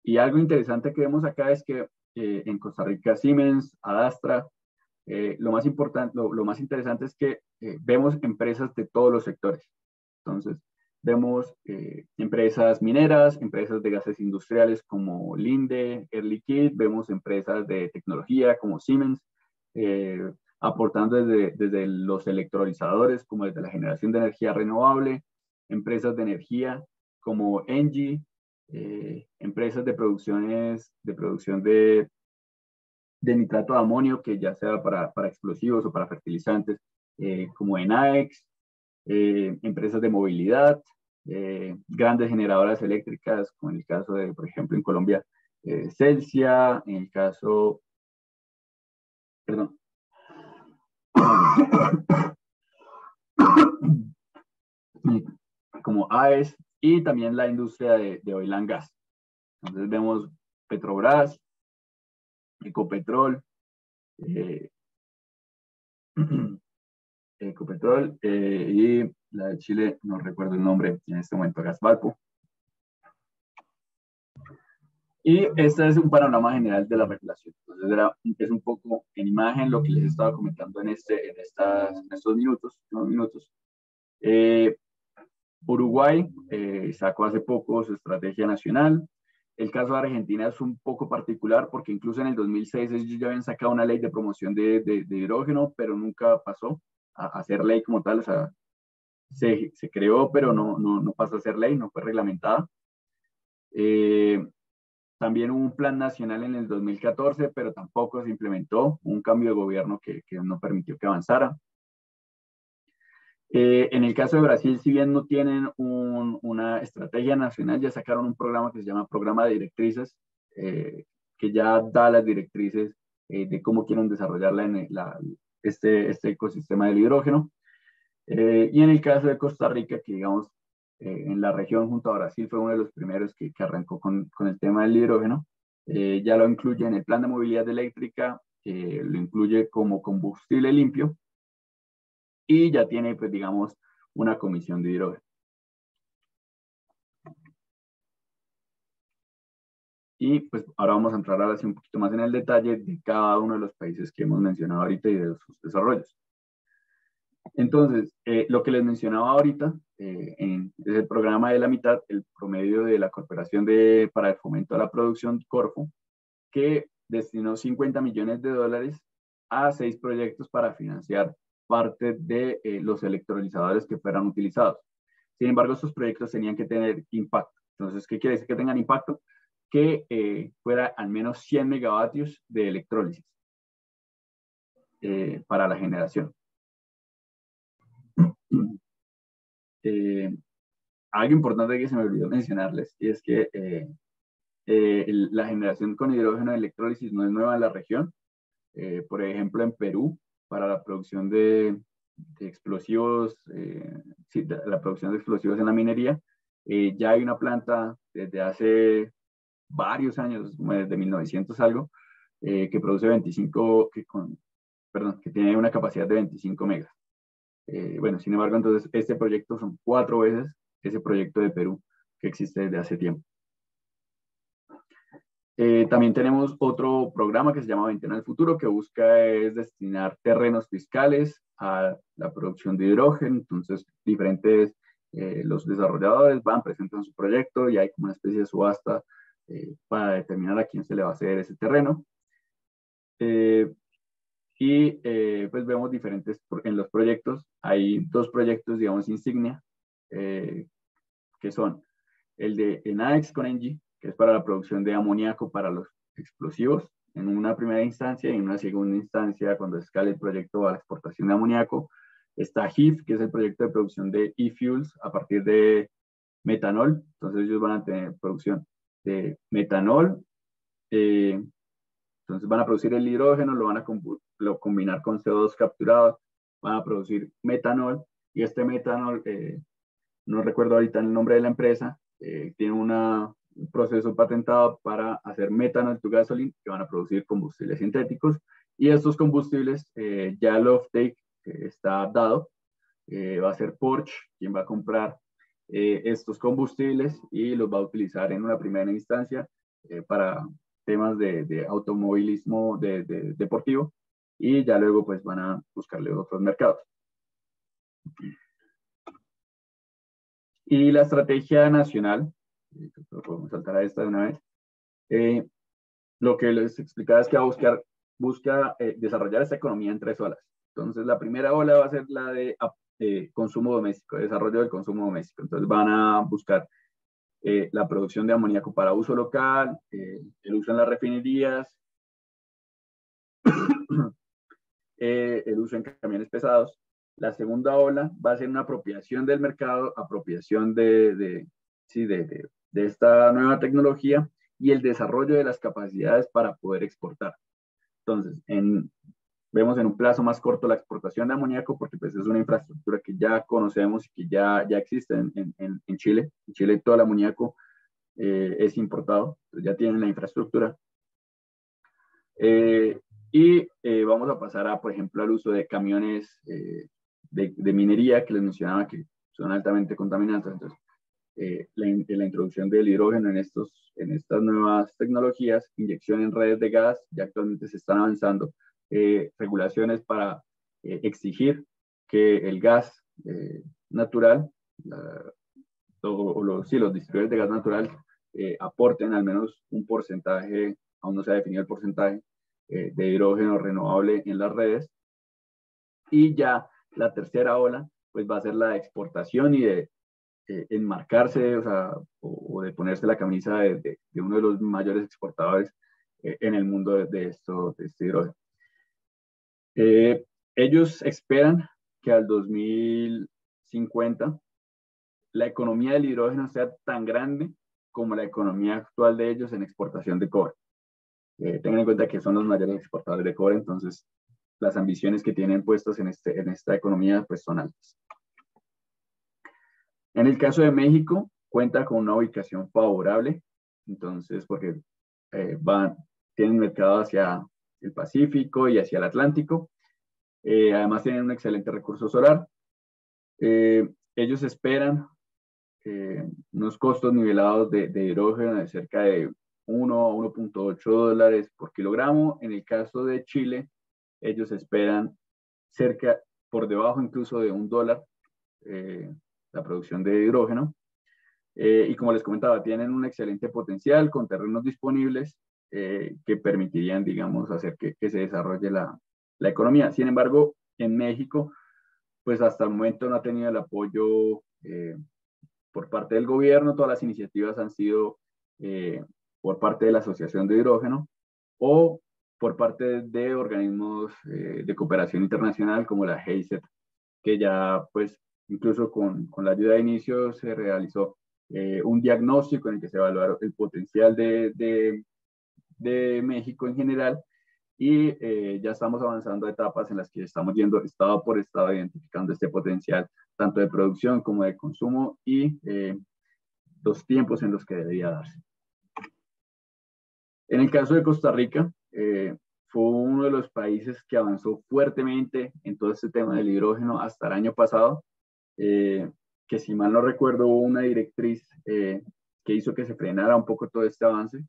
Y algo interesante que vemos acá es que en Costa Rica, Siemens, Adastra, lo más importante, lo más interesante es que vemos empresas de todos los sectores. Entonces, vemos empresas mineras, empresas de gases industriales como Linde, Air Liquide, vemos empresas de tecnología como Siemens, aportando desde los electrolizadores, como desde la generación de energía renovable, empresas de energía como Engie, empresas de producción de nitrato de amonio, que ya sea para explosivos o para fertilizantes, como Enaex, empresas de movilidad, grandes generadoras eléctricas, como en el caso de, por ejemplo, en Colombia, Celsia, en el caso, perdón, como AES, y también la industria de oil and gas. Entonces vemos Petrobras, Ecopetrol, Ecopetrol y la de Chile, no recuerdo el nombre en este momento, Gasvalpo. Y este es un panorama general de la regulación. Entonces es un poco en imagen lo que les estaba comentando en estos minutos. Uruguay sacó hace poco su estrategia nacional. El caso de Argentina es un poco particular porque incluso en el 2006 ellos ya habían sacado una ley de promoción de hidrógeno, pero nunca pasó a ser ley como tal. O sea, se creó, pero no pasó a ser ley, no fue reglamentada. También hubo un plan nacional en el 2014, pero tampoco se implementó. Un cambio de gobierno que no permitió que avanzara. En el caso de Brasil, si bien no tienen una estrategia nacional, ya sacaron un programa que se llama Programa de Directrices, que ya da las directrices de cómo quieren desarrollar este ecosistema del hidrógeno. Y en el caso de Costa Rica, que digamos, en la región junto a Brasil fue uno de los primeros que arrancó con el tema del hidrógeno, ya lo incluye en el plan de movilidad eléctrica, lo incluye como combustible limpio, y ya tiene, pues digamos, una comisión de hidrógeno. Y pues ahora vamos a entrar ahora sí un poquito más en el detalle de cada uno de los países que hemos mencionado ahorita y de sus desarrollos. Entonces, lo que les mencionaba ahorita, es el programa de la mitad, el promedio de la Corporación para el Fomento a la Producción, Corfo, que destinó $50 millones a 6 proyectos para financiar parte de los electrolizadores que fueran utilizados. Sin embargo, estos proyectos tenían que tener impacto. Entonces, ¿qué quiere decir que tengan impacto? Que fuera al menos 100 megavatios de electrólisis para la generación. Algo importante que se me olvidó mencionarles, y es que la generación con hidrógeno de electrólisis no es nueva en la región. Por ejemplo, en Perú, para la producción de explosivos, la producción de explosivos en la minería, ya hay una planta desde hace varios años, desde 1900 algo, que produce 25, que tiene una capacidad de 25 megas. Bueno, sin embargo, entonces este proyecto son 4 veces ese proyecto de Perú que existe desde hace tiempo. También tenemos otro programa que se llama Ventana del Futuro, que busca es destinar terrenos fiscales a la producción de hidrógeno. Entonces, los desarrolladores presentan su proyecto y hay como una especie de subasta para determinar a quién se le va a ceder ese terreno. Pues vemos en los proyectos, hay 2 proyectos, digamos, insignia, que son el de Enaex con Engie, que es para la producción de amoníaco para los explosivos, en una primera instancia, y en una segunda instancia, cuando escale el proyecto a la exportación de amoníaco. Está HIF, que es el proyecto de producción de e-fuels a partir de metanol. Entonces ellos van a tener producción de metanol, entonces van a producir el hidrógeno, lo van a combinar con CO2 capturado, van a producir metanol, y este metanol, no recuerdo ahorita el nombre de la empresa, tiene un proceso patentado para hacer metanol to gasoline, que van a producir combustibles sintéticos, y estos combustibles, ya el offtake está dado, va a ser Porsche quien va a comprar estos combustibles y los va a utilizar en una primera instancia para temas de automovilismo deportivo, y ya luego pues van a buscarle otros mercados. Y la estrategia nacional, podemos saltar a esta de una vez, lo que les explicaba es que busca desarrollar esta economía en 3 olas. Entonces, la primera ola va a ser la de consumo doméstico, desarrollo del consumo doméstico. Entonces, van a buscar la producción de amoníaco para uso local, el uso en las refinerías, el uso en camiones pesados. La segunda ola va a ser una apropiación del mercado, apropiación de esta nueva tecnología y el desarrollo de las capacidades para poder exportar. Entonces, vemos en un plazo más corto la exportación de amoníaco porque pues es una infraestructura que ya conocemos y que ya existe en Chile. En Chile todo el amoníaco es importado, entonces ya tienen la infraestructura. Vamos a pasar a, por ejemplo, al uso de camiones de minería que les mencionaba que son altamente contaminantes. Entonces, la introducción del hidrógeno en estas nuevas tecnologías, inyección en redes de gas, ya actualmente se están avanzando regulaciones para exigir que el gas natural, los distribuidores de gas natural aporten al menos un porcentaje, aún no se ha definido el porcentaje, de hidrógeno renovable en las redes. Y ya la tercera ola, pues va a ser la exportación y de enmarcarse, o de ponerse la camisa de uno de los mayores exportadores en el mundo de este hidrógeno. Ellos esperan que al 2050 la economía del hidrógeno sea tan grande como la economía actual de ellos en exportación de cobre. Tengan en cuenta que son los mayores exportadores de cobre, entonces las ambiciones que tienen puestas en esta economía pues son altas. En el caso de México, cuenta con una ubicación favorable, entonces porque tienen mercado hacia el Pacífico y hacia el Atlántico. Además tienen un excelente recurso solar. Ellos esperan unos costos nivelados de hidrógeno de cerca de 1 a 1.8 dólares por kilogramo. En el caso de Chile, ellos esperan cerca, por debajo incluso de $1 la producción de hidrógeno. Y como les comentaba, tienen un excelente potencial con terrenos disponibles que permitirían, digamos, hacer que se desarrolle la economía. Sin embargo, en México, pues hasta el momento no ha tenido el apoyo por parte del gobierno. Todas las iniciativas han sido por parte de la Asociación de Hidrógeno o por parte de organismos de cooperación internacional como la GIZ, que ya pues incluso con la ayuda de inicio se realizó un diagnóstico en el que se evaluaron el potencial de México en general y ya estamos avanzando a etapas en las que estamos yendo estado por estado identificando este potencial tanto de producción como de consumo y los tiempos en los que debería darse. En el caso de Costa Rica, fue uno de los países que avanzó fuertemente en todo este tema del hidrógeno hasta el año pasado, que si mal no recuerdo hubo una directriz que hizo que se frenara un poco todo este avance,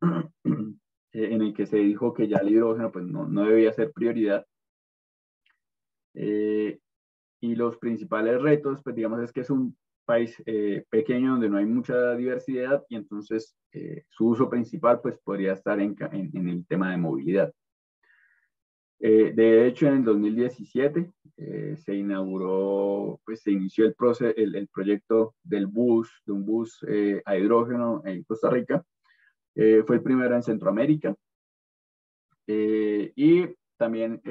en el que se dijo que ya el hidrógeno pues, no debía ser prioridad. Y los principales retos, pues digamos, es que es un país pequeño donde no hay mucha diversidad y entonces su uso principal pues podría estar en el tema de movilidad. De hecho, en el 2017 se inauguró, pues se inició el proyecto de un bus a hidrógeno en Costa Rica. Fue el primero en Centroamérica. Y también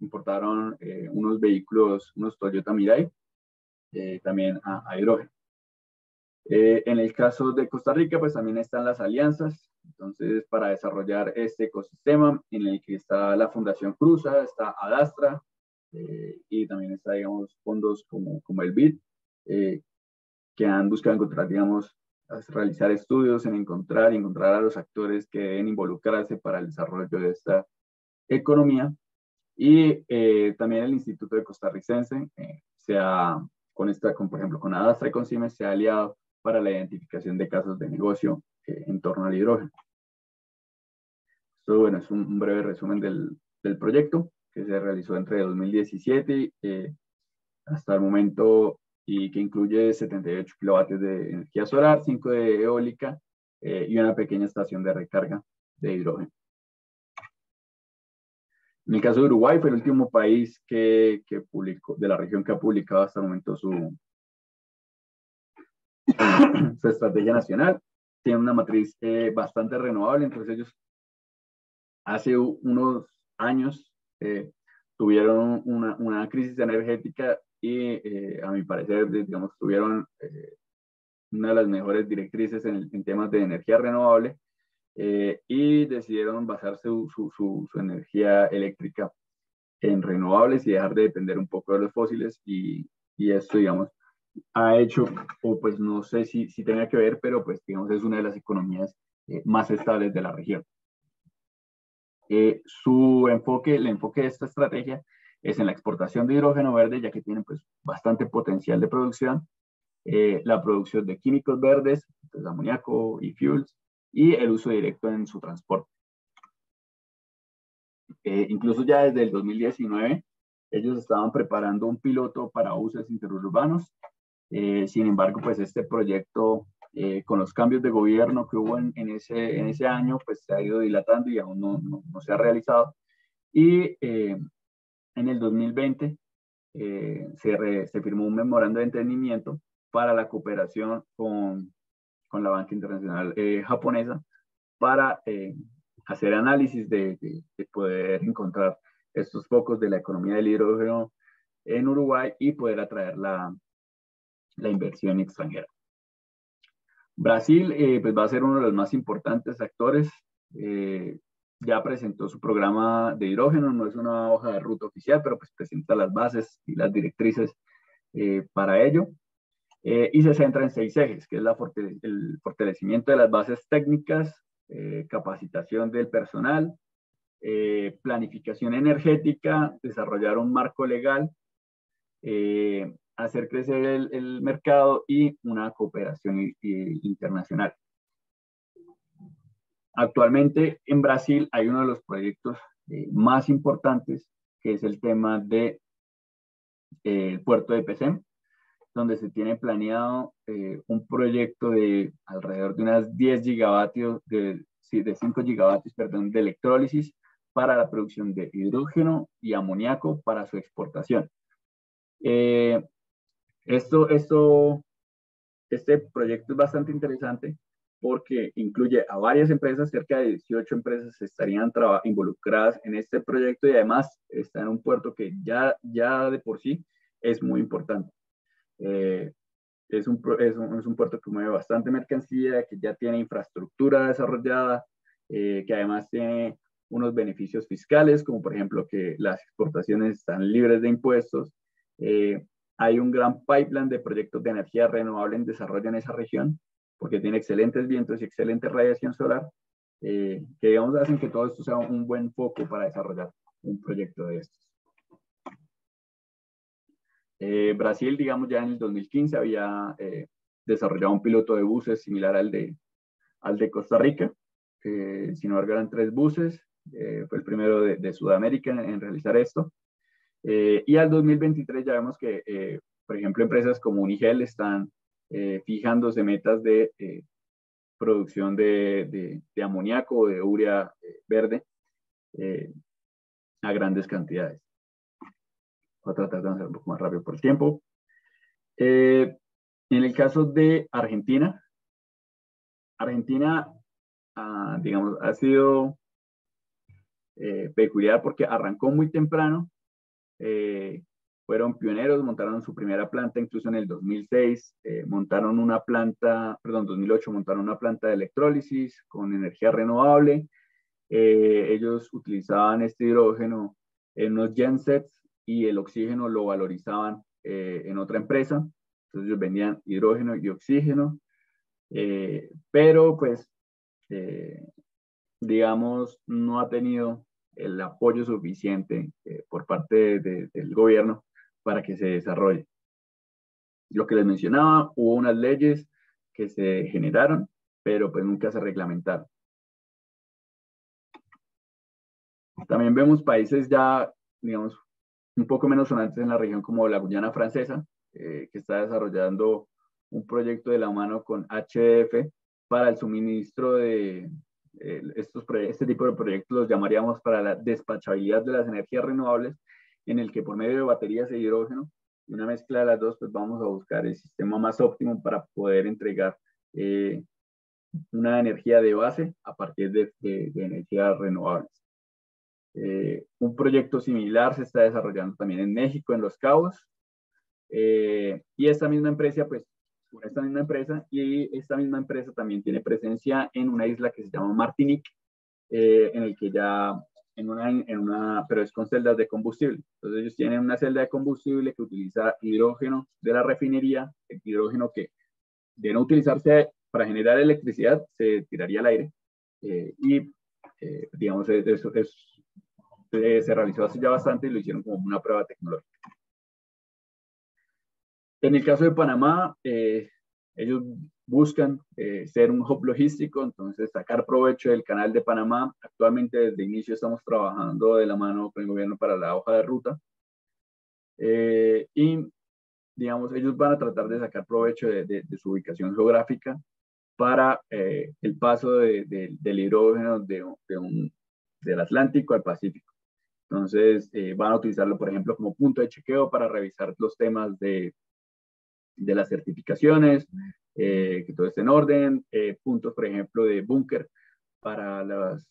importaron unos vehículos, unos Toyota Mirai, también a hidrógeno. En el caso de Costa Rica, pues también están las alianzas, entonces para desarrollar este ecosistema en el que está la Fundación Cruza, está Adastra, y también está, digamos, fondos como el BID, que han buscado encontrar, digamos, realizar estudios en encontrar a los actores que deben involucrarse para el desarrollo de esta economía. Y también el Instituto de Costarricense por ejemplo, con Adastra y con CIMES se ha aliado para la identificación de casos de negocio en torno al hidrógeno. Esto, bueno, es un breve resumen del proyecto que se realizó entre 2017 hasta el momento y que incluye 78 kilovatios de energía solar, 5 de eólica y una pequeña estación de recarga de hidrógeno. En el caso de Uruguay, fue el último país que publicó, de la región que ha publicado hasta el momento su estrategia nacional. Tiene una matriz bastante renovable, entonces ellos hace unos años tuvieron una crisis energética y a mi parecer, digamos, tuvieron una de las mejores directrices en temas de energía renovable. y decidieron basar su energía eléctrica en renovables y dejar de depender un poco de los fósiles, y esto, digamos, ha hecho, o pues no sé si tenga que ver, pero pues digamos es una de las economías más estables de la región. El enfoque de esta estrategia es en la exportación de hidrógeno verde, ya que tienen pues bastante potencial de producción, la producción de químicos verdes, pues, amoníaco y fuels, y el uso directo en su transporte. Incluso ya desde el 2019, ellos estaban preparando un piloto para buses interurbanos. Sin embargo, pues este proyecto, con los cambios de gobierno que hubo en ese año, pues se ha ido dilatando y aún no se ha realizado. Y en el 2020 se firmó un memorando de entendimiento para la cooperación con la banca internacional japonesa para hacer análisis de poder encontrar estos focos de la economía del hidrógeno en Uruguay y poder atraer la inversión extranjera. Brasil pues va a ser uno de los más importantes actores. Ya presentó su programa de hidrógeno, no es una hoja de ruta oficial, pero pues presenta las bases y las directrices para ello. Y se centra en 6 ejes, que es el fortalecimiento de las bases técnicas, capacitación del personal, planificación energética, desarrollar un marco legal, hacer crecer el mercado y una cooperación internacional. Actualmente en Brasil hay uno de los proyectos más importantes, que es el tema del puerto de Pecém, donde se tiene planeado un proyecto de alrededor de unas 10 gigavatios, de 5 gigavatios, perdón, de electrólisis para la producción de hidrógeno y amoníaco para su exportación. Este proyecto es bastante interesante porque incluye a varias empresas, cerca de 18 empresas estarían involucradas en este proyecto, y además está en un puerto que ya de por sí es muy importante. Es un puerto que mueve bastante mercancía, que ya tiene infraestructura desarrollada, que además tiene unos beneficios fiscales, como por ejemplo que las exportaciones están libres de impuestos. Hay un gran pipeline de proyectos de energía renovable en desarrollo en esa región, porque tiene excelentes vientos y excelente radiación solar, que digamos hacen que todo esto sea un buen foco para desarrollar un proyecto de estos. Brasil, digamos, ya en el 2015 había desarrollado un piloto de buses similar al de Costa Rica, que sin embargo eran 3 buses, fue el primero de Sudamérica en realizar esto. Y al 2023 ya vemos que, por ejemplo, empresas como Unigel están fijándose metas de producción de amoníaco o de urea verde a grandes cantidades. Voy a tratar de hacer un poco más rápido por el tiempo. En el caso de Argentina, digamos, ha sido peculiar porque arrancó muy temprano. Fueron pioneros, montaron su primera planta incluso en el 2006, montaron una planta, perdón, 2008 montaron una planta de electrólisis con energía renovable. Ellos utilizaban este hidrógeno en unos gensets y el oxígeno lo valorizaban en otra empresa. Entonces ellos vendían hidrógeno y oxígeno, pero pues, digamos, no ha tenido el apoyo suficiente por parte del gobierno para que se desarrolle. Lo que les mencionaba, hubo unas leyes que se generaron, pero pues nunca se reglamentaron. También vemos países ya, digamos, un poco menos sonantes en la región, como la Guyana Francesa, que está desarrollando un proyecto de la mano con HDF para el suministro de este tipo de proyectos. Los llamaríamos para la despachabilidad de las energías renovables, en el que por medio de baterías de hidrógeno y una mezcla de las dos, pues vamos a buscar el sistema más óptimo para poder entregar una energía de base a partir de energías renovables. Un proyecto similar se está desarrollando también en México, en Los Cabos, y esta misma empresa pues por esta misma empresa, y esta misma empresa también tiene presencia en una isla que se llama Martinique, en el que ya, pero es con celdas de combustible. Entonces ellos tienen una celda de combustible que utiliza hidrógeno de la refinería, el hidrógeno que de no utilizarse para generar electricidad se tiraría al aire, digamos, se realizó hace ya bastante y lo hicieron como una prueba tecnológica. En el caso de Panamá, ellos buscan ser un hub logístico, entonces sacar provecho del canal de Panamá. Actualmente desde el inicio estamos trabajando de la mano con el gobierno para la hoja de ruta. Y digamos, ellos van a tratar de sacar provecho de su ubicación geográfica para el paso del hidrógeno del Atlántico al Pacífico. Entonces, van a utilizarlo, por ejemplo, como punto de chequeo para revisar los temas de las certificaciones, que todo esté en orden, puntos, por ejemplo, de búnker para los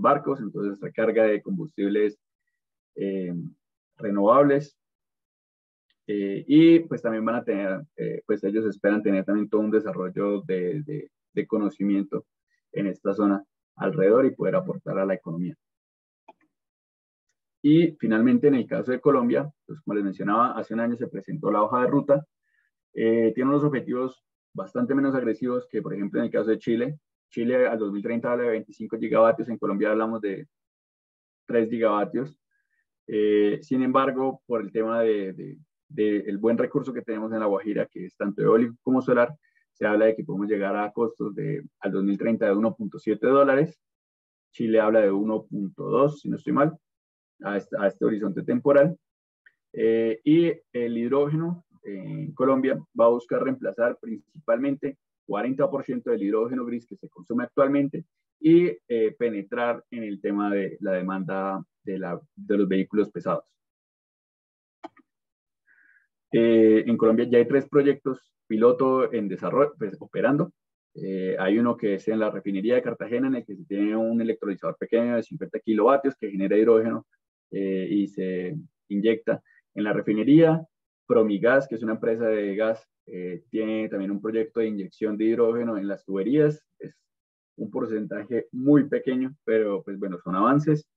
barcos, entonces recarga de combustibles renovables. Y pues también van a tener, pues ellos esperan tener también todo un desarrollo de conocimiento en esta zona alrededor y poder aportar a la economía. Y finalmente, en el caso de Colombia, pues como les mencionaba, hace un año se presentó la hoja de ruta. Tiene unos objetivos bastante menos agresivos que, por ejemplo, en el caso de Chile. Chile al 2030 habla de 25 gigavatios, en Colombia hablamos de 3 gigavatios. Sin embargo, por el tema del buen recurso que tenemos en La Guajira, que es tanto eólico como solar, se habla de que podemos llegar a costos al 2030 de $1.7. Chile habla de 1.2, si no estoy mal, a este horizonte temporal. Y el hidrógeno en Colombia va a buscar reemplazar principalmente 40% del hidrógeno gris que se consume actualmente y penetrar en el tema de la demanda de los vehículos pesados. En Colombia ya hay 3 proyectos piloto en desarrollo, pues, operando. Hay uno que es en la refinería de Cartagena, en el que se tiene un electrolizador pequeño de 50 kilovatios que genera hidrógeno y se inyecta en la refinería. Promigas, que es una empresa de gas, tiene también un proyecto de inyección de hidrógeno en las tuberías. Es un porcentaje muy pequeño, pero pues bueno, son avances.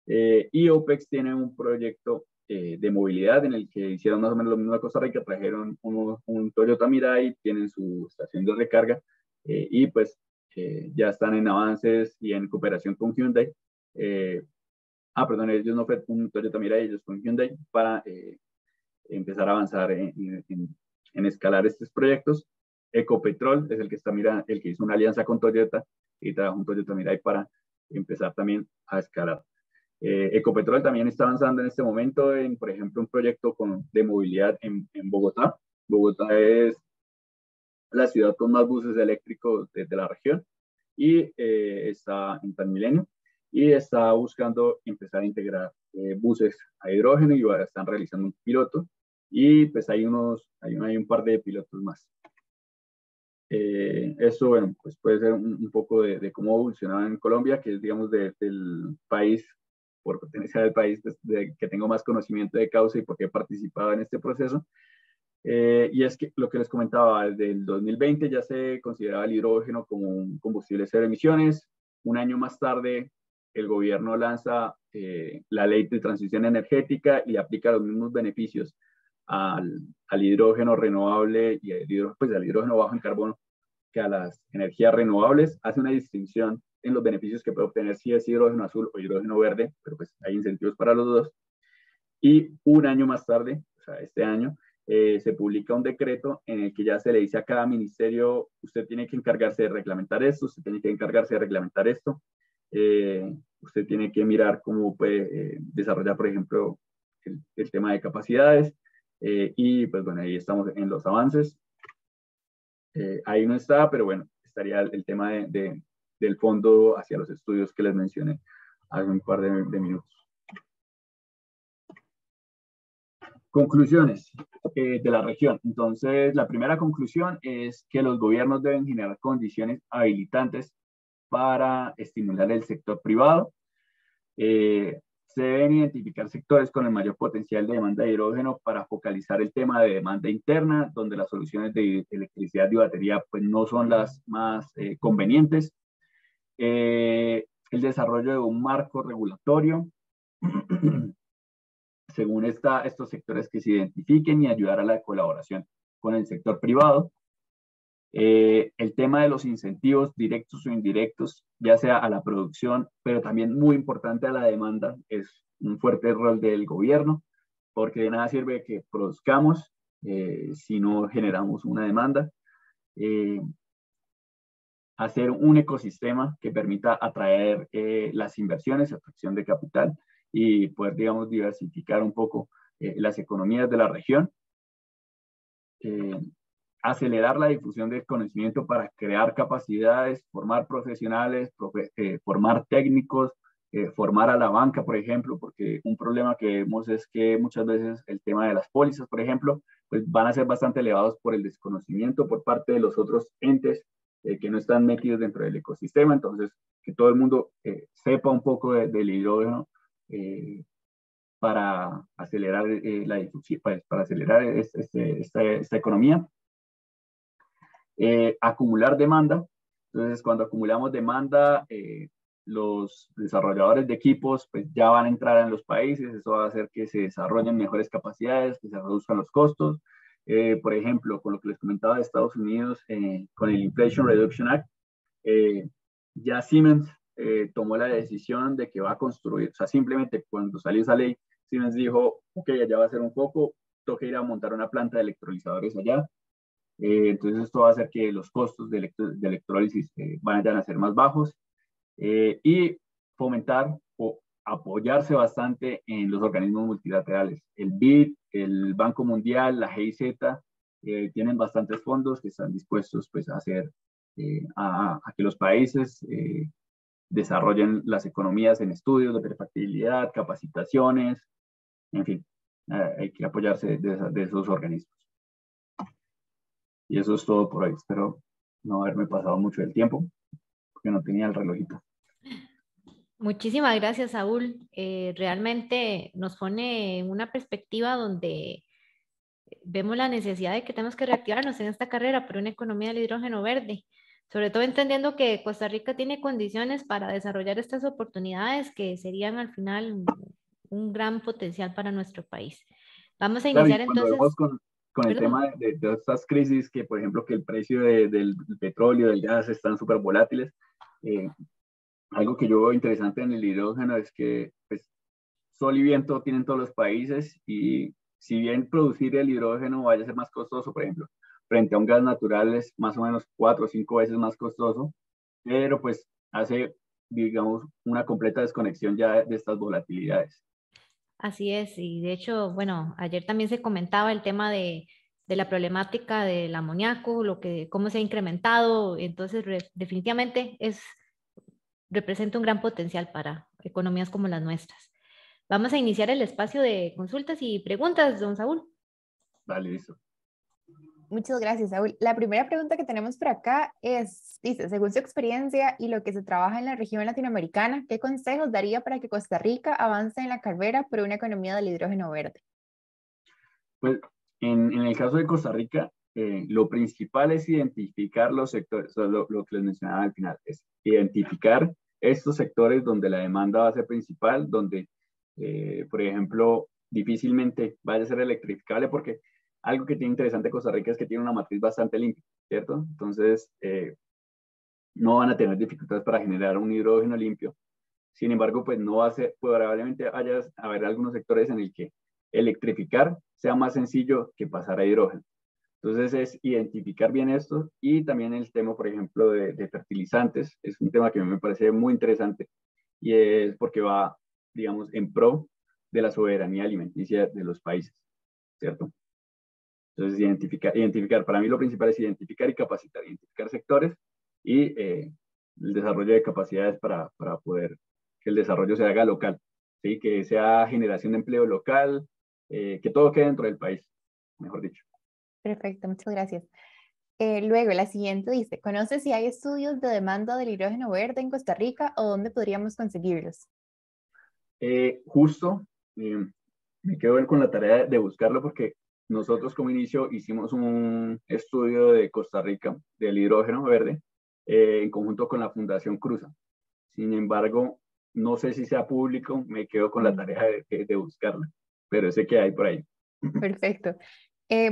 Y OPEX tiene un proyecto de movilidad en el que hicieron más o menos lo mismo en Costa Rica, trajeron un Toyota Mirai, tienen su estación de recarga y pues ya están en avances y en cooperación con Hyundai. Perdón, ellos no fue un Toyota Mirai, ellos con Hyundai para empezar a avanzar en escalar estos proyectos. Ecopetrol es el que hizo una alianza con Toyota y trabajó un Toyota Mirai para empezar también a escalar. Ecopetrol también está avanzando en este momento en, por ejemplo, un proyecto de movilidad en Bogotá. Bogotá es la ciudad con más buses eléctricos de la región y está en Transmilenio y está buscando empezar a integrar buses a hidrógeno y están realizando un piloto y pues hay un par de pilotos más. Eso, bueno, pues puede ser un poco de cómo evolucionaba en Colombia, que es, digamos, del país, por pertenecer al país que tengo más conocimiento de causa y porque he participado en este proceso. Y es que lo que les comentaba, desde el 2020 ya se consideraba el hidrógeno como un combustible cero emisiones. Un año más tarde, el gobierno lanza la ley de transición energética y aplica los mismos beneficios al hidrógeno renovable y al hidrógeno bajo en carbono que a las energías renovables. Hace una distinción en los beneficios que puede obtener si es hidrógeno azul o hidrógeno verde, pero pues hay incentivos para los dos. Y un año más tarde, o sea, este año, se publica un decreto en el que ya se le dice a cada ministerio, usted tiene que encargarse de reglamentar esto, usted tiene que encargarse de reglamentar esto, usted tiene que mirar cómo puede desarrollar, por ejemplo, el tema de capacidades, y pues bueno, ahí estamos en los avances. Ahí no está, pero bueno, estaría el tema del fondo hacia los estudios que les mencioné hace un par de minutos. Conclusiones de la región. Entonces, la primera conclusión es que los gobiernos deben generar condiciones habilitantes para estimular el sector privado, se deben identificar sectores con el mayor potencial de demanda de hidrógeno para focalizar el tema de demanda interna, donde las soluciones de electricidad y batería pues, no son las más convenientes. El desarrollo de un marco regulatorio según estos sectores que se identifiquen y ayudar a la colaboración con el sector privado. El tema de los incentivos directos o indirectos, ya sea a la producción, pero también muy importante a la demanda, es un fuerte rol del gobierno, porque de nada sirve que produzcamos si no generamos una demanda. Hacer un ecosistema que permita atraer las inversiones, atracción de capital y poder, digamos, diversificar un poco las economías de la región. Acelerar la difusión del conocimiento para crear capacidades, formar profesionales, formar técnicos, formar a la banca, por ejemplo, porque un problema que vemos es que muchas veces el tema de las pólizas, por ejemplo, pues van a ser bastante elevados por el desconocimiento por parte de los otros entes que no están metidos dentro del ecosistema. Entonces, que todo el mundo sepa un poco del hidrógeno para acelerar la difusión, para acelerar esta economía. Acumular demanda. Entonces, cuando acumulamos demanda, los desarrolladores de equipos pues, ya van a entrar en los países, eso va a hacer que se desarrollen mejores capacidades, que se reduzcan los costos. Por ejemplo, con lo que les comentaba de Estados Unidos, con el Inflation Reduction Act, ya Siemens tomó la decisión de que va a construir, o sea, simplemente cuando salió esa ley, Siemens dijo, ok, allá va a ser un foco, toca ir a montar una planta de electrolizadores allá. Entonces esto va a hacer que los costos de electrólisis vayan a ser más bajos y fomentar o apoyarse bastante en los organismos multilaterales. El BID, el Banco Mundial, la GIZ, tienen bastantes fondos que están dispuestos pues, a hacer a que los países desarrollen las economías en estudios de perfectibilidad, capacitaciones, en fin, hay que apoyarse de esos organismos. Y eso es todo por hoy. Espero no haberme pasado mucho del tiempo, porque no tenía el relojito. Muchísimas gracias, Saúl. Realmente nos pone en una perspectiva donde vemos la necesidad de que tenemos que reactivarnos en esta carrera por una economía del hidrógeno verde, sobre todo entendiendo que Costa Rica tiene condiciones para desarrollar estas oportunidades que serían al final un gran potencial para nuestro país. Vamos a Claro, y iniciar cuando entonces, vemos con el perdón. tema de estas crisis, que por ejemplo que el precio del petróleo, del gas están súper volátiles, algo que yo veo interesante en el hidrógeno es que pues, sol y viento tienen todos los países y si bien producir el hidrógeno vaya a ser más costoso, por ejemplo, frente a un gas natural es más o menos 4 o 5 veces más costoso, pero pues hace, digamos, una completa desconexión ya de estas volatilidades. Así es, y de hecho, bueno, ayer también se comentaba el tema de la problemática del amoníaco, cómo se ha incrementado, entonces definitivamente representa un gran potencial para economías como las nuestras. Vamos a iniciar el espacio de consultas y preguntas, don Saúl. Vale, listo. Muchas gracias, Saúl. La primera pregunta que tenemos por acá dice, según su experiencia y lo que se trabaja en la región latinoamericana, ¿qué consejos daría para que Costa Rica avance en la carrera por una economía del hidrógeno verde? Pues en el caso de Costa Rica, lo principal es identificar los sectores, o sea, lo que les mencionaba al final, es identificar estos sectores donde la demanda va a ser principal, donde, por ejemplo, difícilmente vaya a ser electrificable, porque algo que tiene interesante Costa Rica es que tiene una matriz bastante limpia, ¿cierto? Entonces, no van a tener dificultades para generar un hidrógeno limpio. Sin embargo, pues no va a ser, probablemente haya a haber algunos sectores en el que electrificar sea más sencillo que pasar a hidrógeno. Entonces es identificar bien esto y también el tema, por ejemplo, de fertilizantes. Es un tema que me parece muy interesante y es porque va, digamos, en pro de la soberanía alimenticia de los países, ¿cierto? Entonces identificar, para mí lo principal es identificar y capacitar, identificar sectores y el desarrollo de capacidades para poder que el desarrollo se haga local, ¿sí? Que sea generación de empleo local, que todo quede dentro del país, mejor dicho. Perfecto, muchas gracias. Luego, la siguiente dice, ¿conoce si hay estudios de demanda del hidrógeno verde en Costa Rica o dónde podríamos conseguirlos? Justo, me quedo con la tarea de buscarlo porque nosotros como inicio hicimos un estudio de Costa Rica del hidrógeno verde en conjunto con la Fundación Cruza. Sin embargo, no sé si sea público, me quedo con la tarea de buscarlo, pero sé que hay por ahí. Perfecto.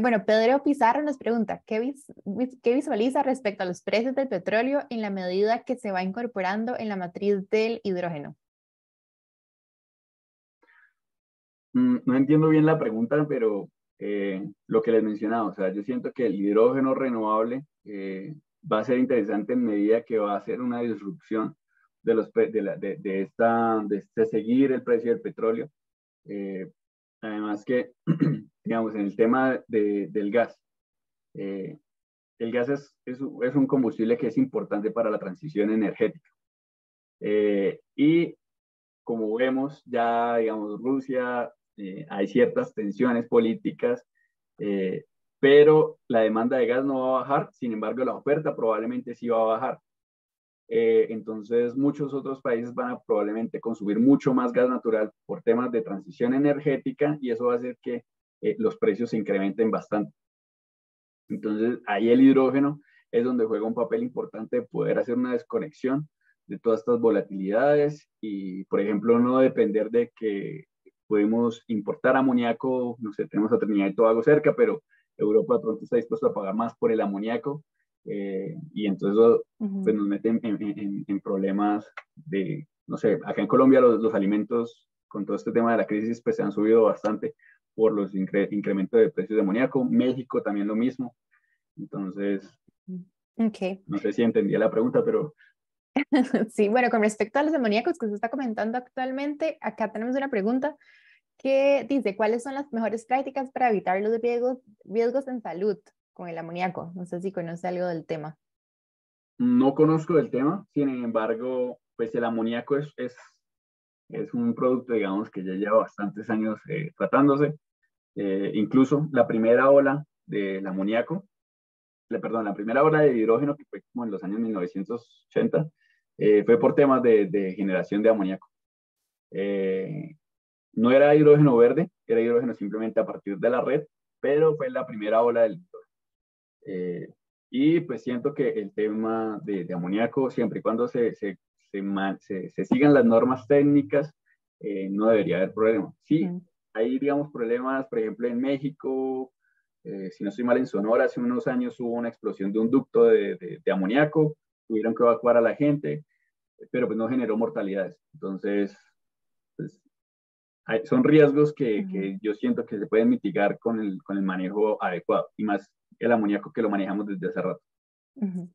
Bueno, Pedro Pizarro nos pregunta, ¿qué visualiza respecto a los precios del petróleo en la medida que se va incorporando en la matriz del hidrógeno? No entiendo bien la pregunta, pero lo que les mencionaba, o sea, yo siento que el hidrógeno renovable va a ser interesante en medida que va a ser una disrupción de este seguir el precio del petróleo. Además que, digamos, en el tema del gas, eh, el gas es un combustible que es importante para la transición energética. Y como vemos, ya, digamos, Rusia, hay ciertas tensiones políticas, eh, pero la demanda de gas no va a bajar, sin embargo, la oferta probablemente sí va a bajar. Entonces, muchos otros países van a probablemente consumir mucho más gas natural por temas de transición energética y eso va a hacer que los precios se incrementen bastante. Entonces, ahí el hidrógeno es donde juega un papel importante de poder hacer una desconexión de todas estas volatilidades y, por ejemplo, no depender de que podemos importar amoníaco, no sé, tenemos a Trinidad y Tobago cerca, pero Europa de pronto está dispuesto a pagar más por el amoníaco y entonces eso, pues, nos mete en problemas de, no sé, acá en Colombia los alimentos con todo este tema de la crisis pues se han subido bastante por los incrementos de precios de amoníaco. México también lo mismo. Entonces, Okay. no sé si entendía la pregunta, pero... Sí, bueno, con respecto a los amoníacos que se está comentando actualmente, acá tenemos una pregunta que dice, ¿cuáles son las mejores prácticas para evitar los riesgos en salud con el amoníaco? No sé si conoce algo del tema. No conozco del tema, sin embargo, pues el amoníaco es un producto, digamos, que ya lleva bastantes años tratándose. Incluso la primera ola del amoníaco, perdón, la primera ola de hidrógeno, que fue como en los años 1980, fue por temas de generación de amoníaco. No era hidrógeno verde, era hidrógeno simplemente a partir de la red, pero fue la primera ola del hidrógeno. Y pues siento que el tema de amoníaco, siempre y cuando se sigan las normas técnicas, no debería haber problema. Sí, hay, digamos, problemas, por ejemplo, en México, si no estoy mal, en Sonora, hace unos años hubo una explosión de un ducto de amoníaco, tuvieron que evacuar a la gente, pero pues no generó mortalidades. Entonces, pues, son riesgos que yo siento que se pueden mitigar con el manejo adecuado, y más el amoníaco que lo manejamos desde hace rato.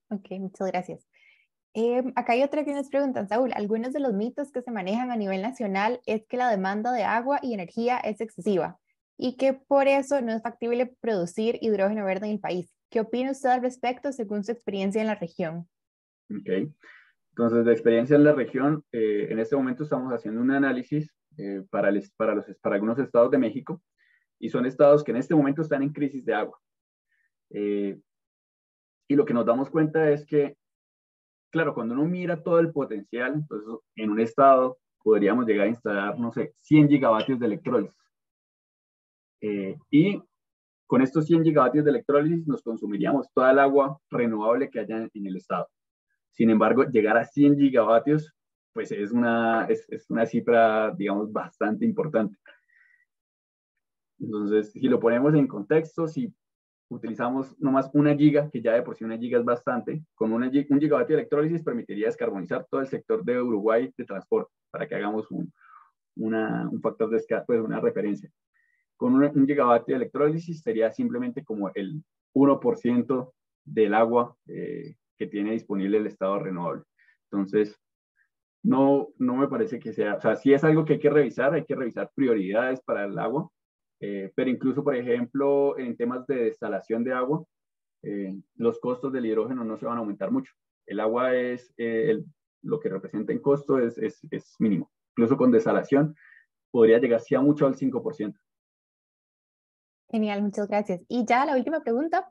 Ok, muchas gracias. Acá hay otra que nos preguntan, Saúl, algunos de los mitos que se manejan a nivel nacional es que la demanda de agua y energía es excesiva y que por eso no es factible producir hidrógeno verde en el país. ¿Qué opina usted al respecto según su experiencia en la región? Ok, entonces de experiencia en la región, en este momento estamos haciendo un análisis para algunos estados de México y son estados que en este momento están en crisis de agua. Y lo que nos damos cuenta es que, claro, cuando uno mira todo el potencial, entonces en un estado podríamos llegar a instalar, no sé, 100 gigavatios de electrólisis. Y con estos 100 gigavatios de electrólisis nos consumiríamos toda el agua renovable que haya en el estado. Sin embargo, llegar a 100 gigavatios, pues es una cifra, digamos, bastante importante. Entonces, si lo ponemos en contexto, si utilizamos nomás una giga, que ya de por sí una giga es bastante, con un gigavatio de electrólisis permitiría descarbonizar todo el sector de Uruguay de transporte, para que hagamos un factor de escala, pues una referencia. Con un gigavatio de electrólisis sería simplemente como el 1% del agua que tiene disponible el estado renovable. Entonces, no me parece que sea, o sea, sí es algo que hay que revisar prioridades para el agua, pero incluso, por ejemplo, en temas de destalación de agua, los costos del hidrógeno no se van a aumentar mucho. El agua lo que representa en costo es mínimo. Incluso con desalación podría llegar sí a mucho al 5%. Genial, muchas gracias. Y ya la última pregunta,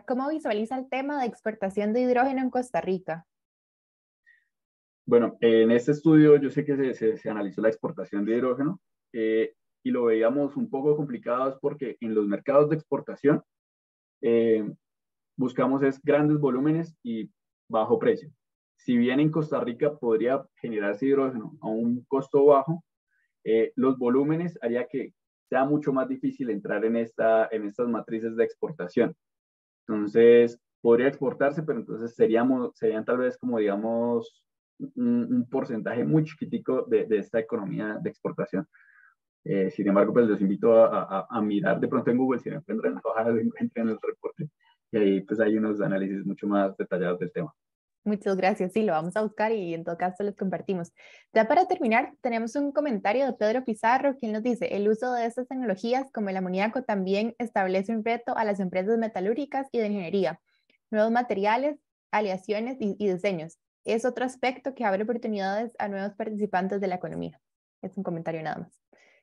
¿cómo visualiza el tema de exportación de hidrógeno en Costa Rica? Bueno, en este estudio yo sé que se analizó la exportación de hidrógeno y lo veíamos un poco complicado es porque en los mercados de exportación buscamos es grandes volúmenes y bajo precio. Si bien en Costa Rica podría generarse hidrógeno a un costo bajo, los volúmenes haría que sea mucho más difícil entrar en estas matrices de exportación. Entonces, podría exportarse, pero entonces serían tal vez como, digamos, un porcentaje muy chiquitico de esta economía de exportación. Sin embargo, pues los invito a mirar de pronto en Google, si no encuentran la hoja, lo encuentren en el reporte. Y ahí pues hay unos análisis mucho más detallados del tema. Muchas gracias, sí, lo vamos a buscar y en todo caso los compartimos. Ya para terminar, tenemos un comentario de Pedro Pizarro, quien nos dice, el uso de estas tecnologías como el amoníaco también establece un reto a las empresas metalúrgicas y de ingeniería, nuevos materiales, aleaciones y diseños. Es otro aspecto que abre oportunidades a nuevos participantes de la economía. Es un comentario nada más.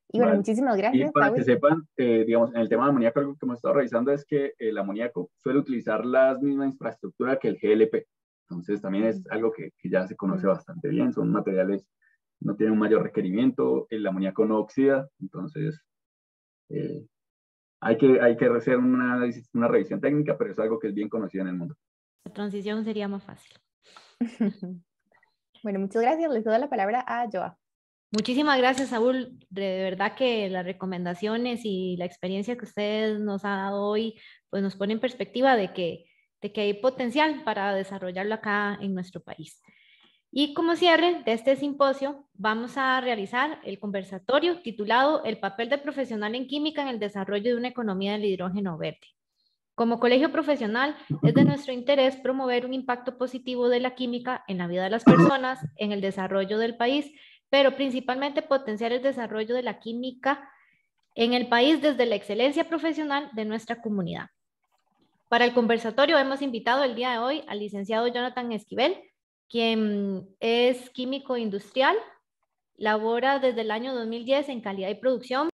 Y bueno, Vale. muchísimas Y gracias, para que Saúl. sepan, digamos, en el tema de amoníaco, algo que hemos estado revisando es que el amoníaco suele utilizar la misma infraestructura que el GLP. Entonces, también es algo que ya se conoce bastante bien. Son materiales, no tienen un mayor requerimiento, el amoníaco no oxida. Entonces, hay que hacer una revisión técnica, pero es algo que es bien conocido en el mundo. La transición sería más fácil. Bueno, muchas gracias. Les doy la palabra a Joa. Muchísimas gracias, Saúl. De verdad que las recomendaciones y la experiencia que usted nos ha dado hoy, pues nos pone en perspectiva de que hay potencial para desarrollarlo acá en nuestro país. Y como cierre de este simposio, vamos a realizar el conversatorio titulado El papel del profesional en química en el desarrollo de una economía del hidrógeno verde. Como colegio profesional, es de nuestro interés promover un impacto positivo de la química en la vida de las personas, en el desarrollo del país, pero principalmente potenciar el desarrollo de la química en el país desde la excelencia profesional de nuestra comunidad. Para el conversatorio hemos invitado el día de hoy al licenciado Jonathan Esquivel, quien es químico industrial, labora desde el año 2010 en calidad y producción